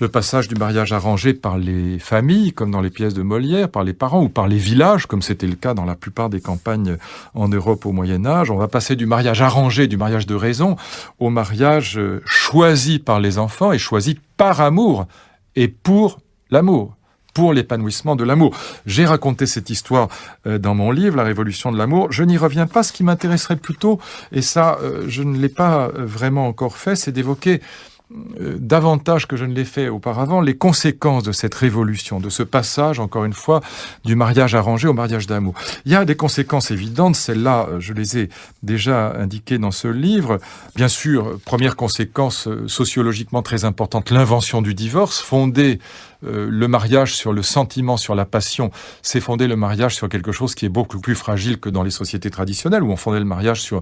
le passage du mariage arrangé par les familles, comme dans les pièces de Molière, par les parents ou par les villages, comme c'était le cas dans la plupart des campagnes en Europe au Moyen-Âge. On va passer du mariage arrangé, du mariage de raison, au mariage choisi par les enfants et choisi par amour et pour l'amour, pour l'épanouissement de l'amour. J'ai raconté cette histoire dans mon livre, La Révolution de l'amour. Je n'y reviens pas. Ce qui m'intéresserait plutôt, et ça, je ne l'ai pas vraiment encore fait, c'est d'évoquer davantage que je ne l'ai fait auparavant, les conséquences de cette révolution, de ce passage, encore une fois, du mariage arrangé au mariage d'amour. Il y a des conséquences évidentes, celles-là, je les ai déjà indiquées dans ce livre. Bien sûr, première conséquence sociologiquement très importante, l'invention du divorce, fondée le mariage sur le sentiment, sur la passion, c'est fonder le mariage sur quelque chose qui est beaucoup plus fragile que dans les sociétés traditionnelles, où on fondait le mariage sur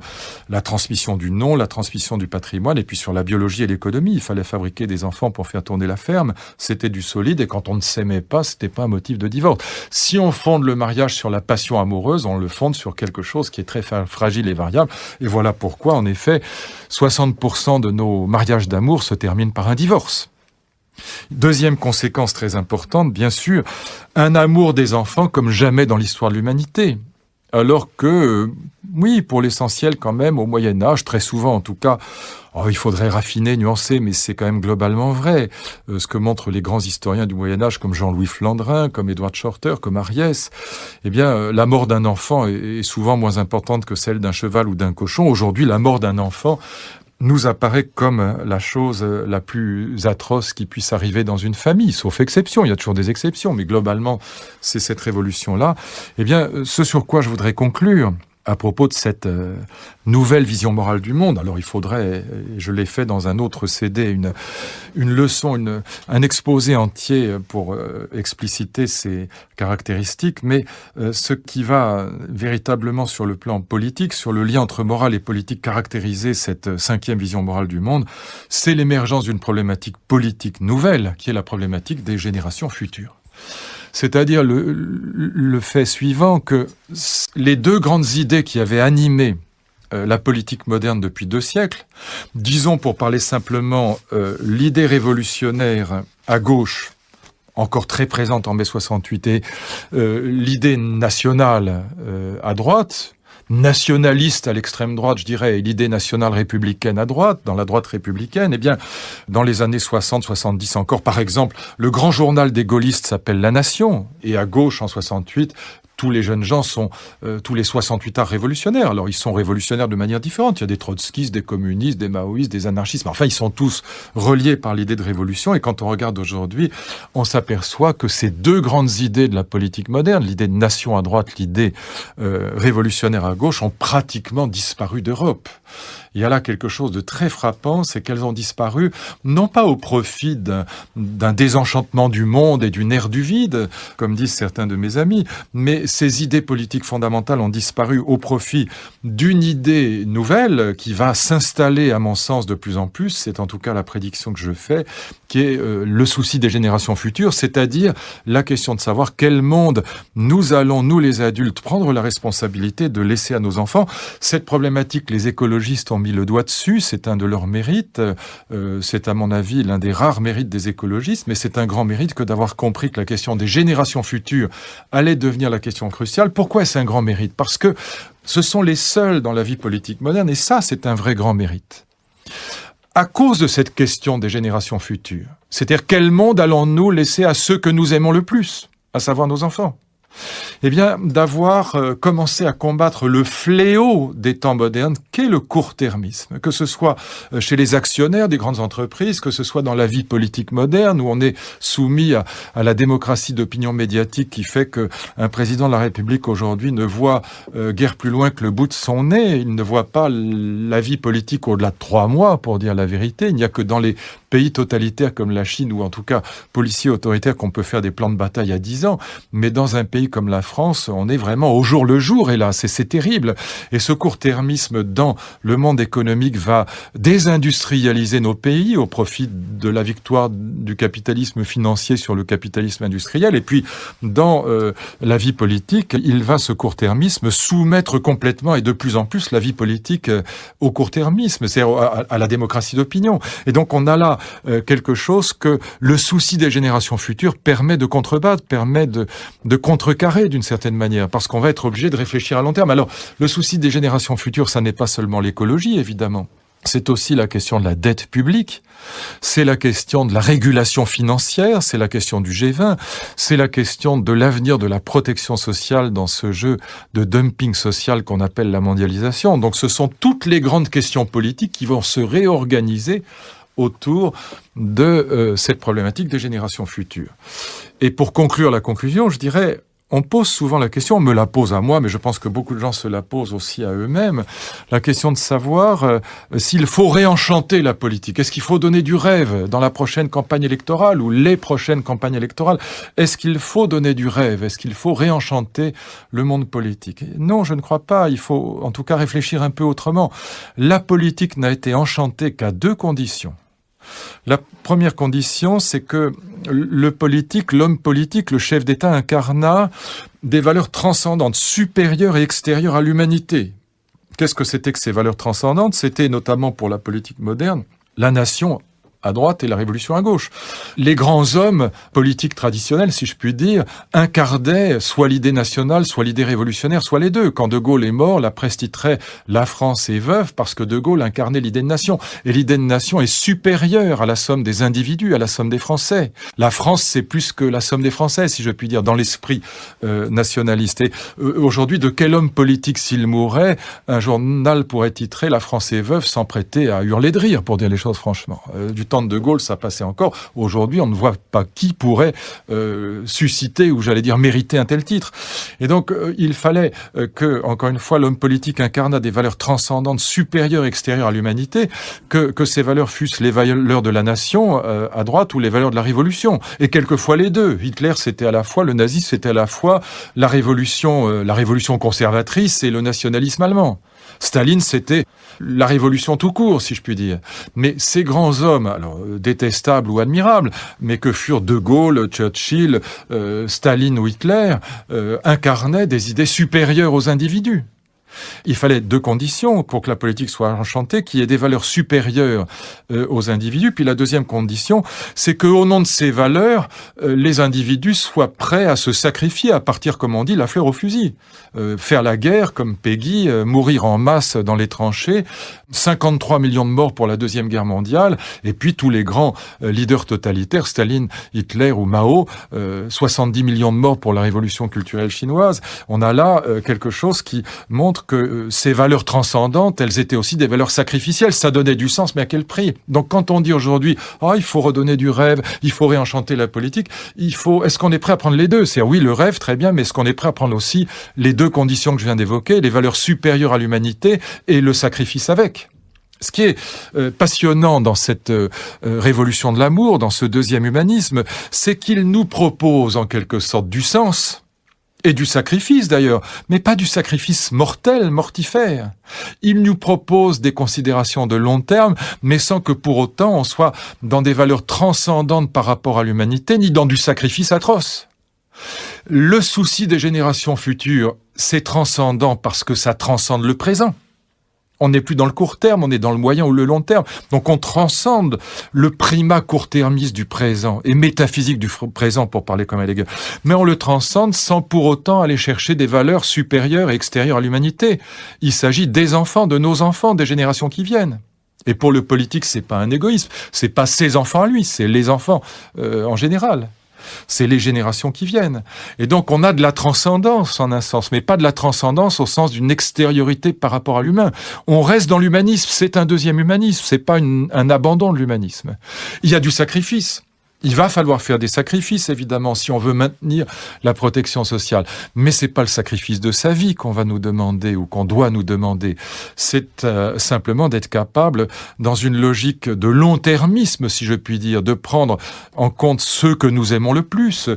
la transmission du nom, la transmission du patrimoine, et puis sur la biologie et l'économie. Il fallait fabriquer des enfants pour faire tourner la ferme. C'était du solide, et quand on ne s'aimait pas, c'était pas un motif de divorce. Si on fonde le mariage sur la passion amoureuse, on le fonde sur quelque chose qui est très fragile et variable. Et voilà pourquoi, en effet, 60% de nos mariages d'amour se terminent par un divorce. Deuxième conséquence très importante, bien sûr, un amour des enfants comme jamais dans l'histoire de l'humanité. Alors que, oui, pour l'essentiel quand même, au Moyen-Âge, très souvent en tout cas, il faudrait raffiner, nuancer, mais c'est quand même globalement vrai. Ce que montrent les grands historiens du Moyen-Âge comme Jean-Louis Flandrin, comme Edward Shorter, comme Ariès, eh bien, la mort d'un enfant est souvent moins importante que celle d'un cheval ou d'un cochon. Aujourd'hui, la mort d'un enfant nous apparaît comme la chose la plus atroce qui puisse arriver dans une famille, sauf exception, il y a toujours des exceptions, mais globalement, c'est cette révolution-là. Eh bien, ce sur quoi je voudrais conclure, à propos de cette nouvelle vision morale du monde, alors il faudrait, et je l'ai fait dans un autre CD, une leçon, un exposé entier pour expliciter ces caractéristiques, mais ce qui va véritablement sur le plan politique, sur le lien entre morale et politique, caractériser cette cinquième vision morale du monde, c'est l'émergence d'une problématique politique nouvelle, qui est la problématique des générations futures. C'est-à-dire le fait suivant que les deux grandes idées qui avaient animé la politique moderne depuis 2 siècles, disons pour parler simplement l'idée révolutionnaire à gauche, encore très présente en mai 68, et l'idée nationale à droite, nationaliste à l'extrême droite, je dirais, et l'idée nationale républicaine à droite, dans la droite républicaine, eh bien, dans les années 60-70 encore, par exemple, le grand journal des gaullistes s'appelle La Nation, et à gauche, en 68, tous les jeunes gens sont tous les 68ards révolutionnaires. Alors, ils sont révolutionnaires de manière différente. Il y a des trotskistes, des communistes, des maoïstes, des anarchistes. Mais enfin, ils sont tous reliés par l'idée de révolution. Et quand on regarde aujourd'hui, on s'aperçoit que ces deux grandes idées de la politique moderne, l'idée de nation à droite, l'idée révolutionnaire à gauche, ont pratiquement disparu d'Europe. il y a là quelque chose de très frappant, c'est qu'elles ont disparu, non pas au profit d'un désenchantement du monde et d'une ère du vide, comme disent certains de mes amis, mais ces idées politiques fondamentales ont disparu au profit d'une idée nouvelle qui va s'installer, à mon sens, de plus en plus, c'est en tout cas la prédiction que je fais, qui est le souci des générations futures, c'est-à-dire la question de savoir quel monde nous allons, nous les adultes, prendre la responsabilité de laisser à nos enfants. Cette problématique, les écologistes ont mis le doigt dessus, c'est un de leurs mérites, c'est à mon avis l'un des rares mérites des écologistes, mais c'est un grand mérite que d'avoir compris que la question des générations futures allait devenir la question cruciale. Pourquoi est-ce un grand mérite ? Parce que ce sont les seuls dans la vie politique moderne, et ça, c'est un vrai grand mérite. À cause de cette question des générations futures, c'est-à-dire quel monde allons-nous laisser à ceux que nous aimons le plus, à savoir nos enfants ? Eh bien, d'avoir commencé à combattre le fléau des temps modernes, qu'est le court-termisme, que ce soit chez les actionnaires des grandes entreprises, que ce soit dans la vie politique moderne, où on est soumis à la démocratie d'opinion médiatique qui fait qu'un président de la République aujourd'hui ne voit guère plus loin que le bout de son nez, il ne voit pas la vie politique au-delà de 3 mois, pour dire la vérité. Il n'y a que dans les pays totalitaires comme la Chine, ou en tout cas policiers autoritaires, qu'on peut faire des plans de bataille à 10 ans, mais dans un pays comme la France, on est vraiment au jour le jour, et là, c'est terrible. Et ce court-termisme dans le monde économique va désindustrialiser nos pays au profit de la victoire du capitalisme financier sur le capitalisme industriel. Et puis, dans la vie politique, il va, ce court-termisme, soumettre complètement et de plus en plus la vie politique au court-termisme, c'est-à-dire à la démocratie d'opinion. Et donc, on a là quelque chose que le souci des générations futures permet de contrebattre, permet de contrecarrer d'une certaine manière, parce qu'on va être obligé de réfléchir à long terme. Alors, le souci des générations futures, ça n'est pas seulement l'écologie, évidemment. C'est aussi la question de la dette publique, c'est la question de la régulation financière, c'est la question du G20, c'est la question de l'avenir de la protection sociale dans ce jeu de dumping social qu'on appelle la mondialisation. Donc ce sont toutes les grandes questions politiques qui vont se réorganiser autour de cette problématique des générations futures. Et pour conclure la conclusion, je dirais, on pose souvent la question, on me la pose à moi, mais je pense que beaucoup de gens se la posent aussi à eux-mêmes, la question de savoir s'il faut réenchanter la politique. Est-ce qu'il faut donner du rêve dans la prochaine campagne électorale ou les prochaines campagnes électorales ? Est-ce qu'il faut donner du rêve ? Est-ce qu'il faut réenchanter le monde politique ? Non, je ne crois pas. Il faut en tout cas réfléchir un peu autrement. La politique n'a été enchantée qu'à 2 conditions. La première condition, c'est que le politique, l'homme politique, le chef d'État incarna des valeurs transcendantes, supérieures et extérieures à l'humanité. Qu'est-ce que c'était que ces valeurs transcendantes ? C'était notamment pour la politique moderne, la nation à droite et la révolution à gauche. Les grands hommes politiques traditionnels, si je puis dire, incarnaient soit l'idée nationale, soit l'idée révolutionnaire, soit les deux. Quand De Gaulle est mort, la presse titrait « La France est veuve » parce que De Gaulle incarnait l'idée de nation. Et l'idée de nation est supérieure à la somme des individus, à la somme des Français. La France, c'est plus que la somme des Français, si je puis dire, dans l'esprit nationaliste. Et aujourd'hui, de quel homme politique, s'il mourait, un journal pourrait titrer « La France est veuve » sans prêter à hurler de rire, pour dire les choses franchement. Du temps de De Gaulle, ça passait encore. Aujourd'hui, on ne voit pas qui pourrait susciter, ou j'allais dire mériter un tel titre. Et donc, il fallait que, encore une fois, l'homme politique incarna des valeurs transcendantes, supérieures et extérieures à l'humanité, que ces valeurs fussent les valeurs de la nation à droite ou les valeurs de la révolution. Et quelquefois les deux. Hitler, c'était à la fois, le nazisme, c'était à la fois la révolution conservatrice et le nationalisme allemand. Staline, c'était la révolution tout court, si je puis dire. Mais ces grands hommes, alors détestables ou admirables, mais que furent De Gaulle, Churchill, Staline ou Hitler, incarnaient des idées supérieures aux individus. Il fallait 2 conditions pour que la politique soit enchantée, qu'il y ait des valeurs supérieures aux individus. Puis la deuxième condition, c'est qu'au nom de ces valeurs, les individus soient prêts à se sacrifier, à partir, comme on dit, la fleur au fusil. Faire la guerre, comme Péguy, mourir en masse dans les tranchées, 53 millions de morts pour la Deuxième Guerre mondiale, et puis tous les grands leaders totalitaires, Staline, Hitler ou Mao, 70 millions de morts pour la révolution culturelle chinoise. On a là quelque chose qui montre que ces valeurs transcendantes, elles étaient aussi des valeurs sacrificielles. Ça donnait du sens, mais à quel prix ? Donc quand on dit aujourd'hui, il faut redonner du rêve, il faut réenchanter la politique, est-ce qu'on est prêt à prendre les deux ? C'est-à-dire, oui, le rêve, très bien, mais est-ce qu'on est prêt à prendre aussi les 2 conditions que je viens d'évoquer, les valeurs supérieures à l'humanité et le sacrifice avec ? Ce qui est passionnant dans cette révolution de l'amour, dans ce deuxième humanisme, c'est qu'il nous propose en quelque sorte du sens, et du sacrifice d'ailleurs, mais pas du sacrifice mortel, mortifère. Il nous propose des considérations de long terme, mais sans que pour autant on soit dans des valeurs transcendantes par rapport à l'humanité, ni dans du sacrifice atroce. Le souci des générations futures, c'est transcendant parce que ça transcende le présent. On n'est plus dans le court terme, on est dans le moyen ou le long terme. Donc on transcende le primat court-termiste du présent et métaphysique du présent, pour parler comme Heidegger. Mais on le transcende sans pour autant aller chercher des valeurs supérieures et extérieures à l'humanité. Il s'agit des enfants, de nos enfants, des générations qui viennent. Et pour le politique, c'est pas un égoïsme, c'est pas ses enfants à lui, c'est les enfants en général. C'est les générations qui viennent. Et donc on a de la transcendance en un sens, mais pas de la transcendance au sens d'une extériorité par rapport à l'humain. On reste dans l'humanisme, c'est un deuxième humanisme, c'est pas un abandon de l'humanisme. Il y a du sacrifice. Il va falloir faire des sacrifices, évidemment, si on veut maintenir la protection sociale. Mais c'est pas le sacrifice de sa vie qu'on va nous demander ou qu'on doit nous demander. C'est simplement d'être capable, dans une logique de long-termisme, si je puis dire, de prendre en compte ceux que nous aimons le plus,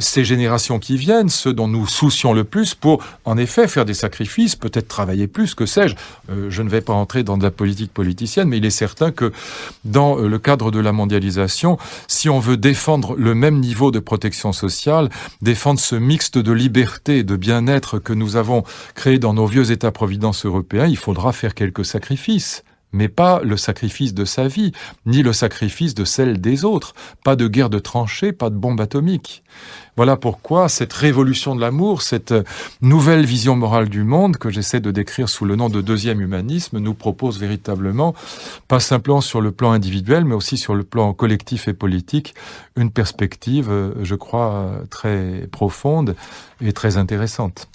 ces générations qui viennent, ceux dont nous soucions le plus, pour, en effet, faire des sacrifices, peut-être travailler plus, que sais-je. Je ne vais pas entrer dans de la politique politicienne, mais il est certain que, dans le cadre de la mondialisation, si on veut défendre le même niveau de protection sociale, défendre ce mixte de liberté et de bien-être que nous avons créé dans nos vieux États-providence européens, il faudra faire quelques sacrifices. Mais pas le sacrifice de sa vie, ni le sacrifice de celle des autres. Pas de guerre de tranchées, pas de bombe atomique. Voilà pourquoi cette révolution de l'amour, cette nouvelle vision morale du monde que j'essaie de décrire sous le nom de deuxième humanisme, nous propose véritablement, pas simplement sur le plan individuel, mais aussi sur le plan collectif et politique, une perspective, je crois, très profonde et très intéressante.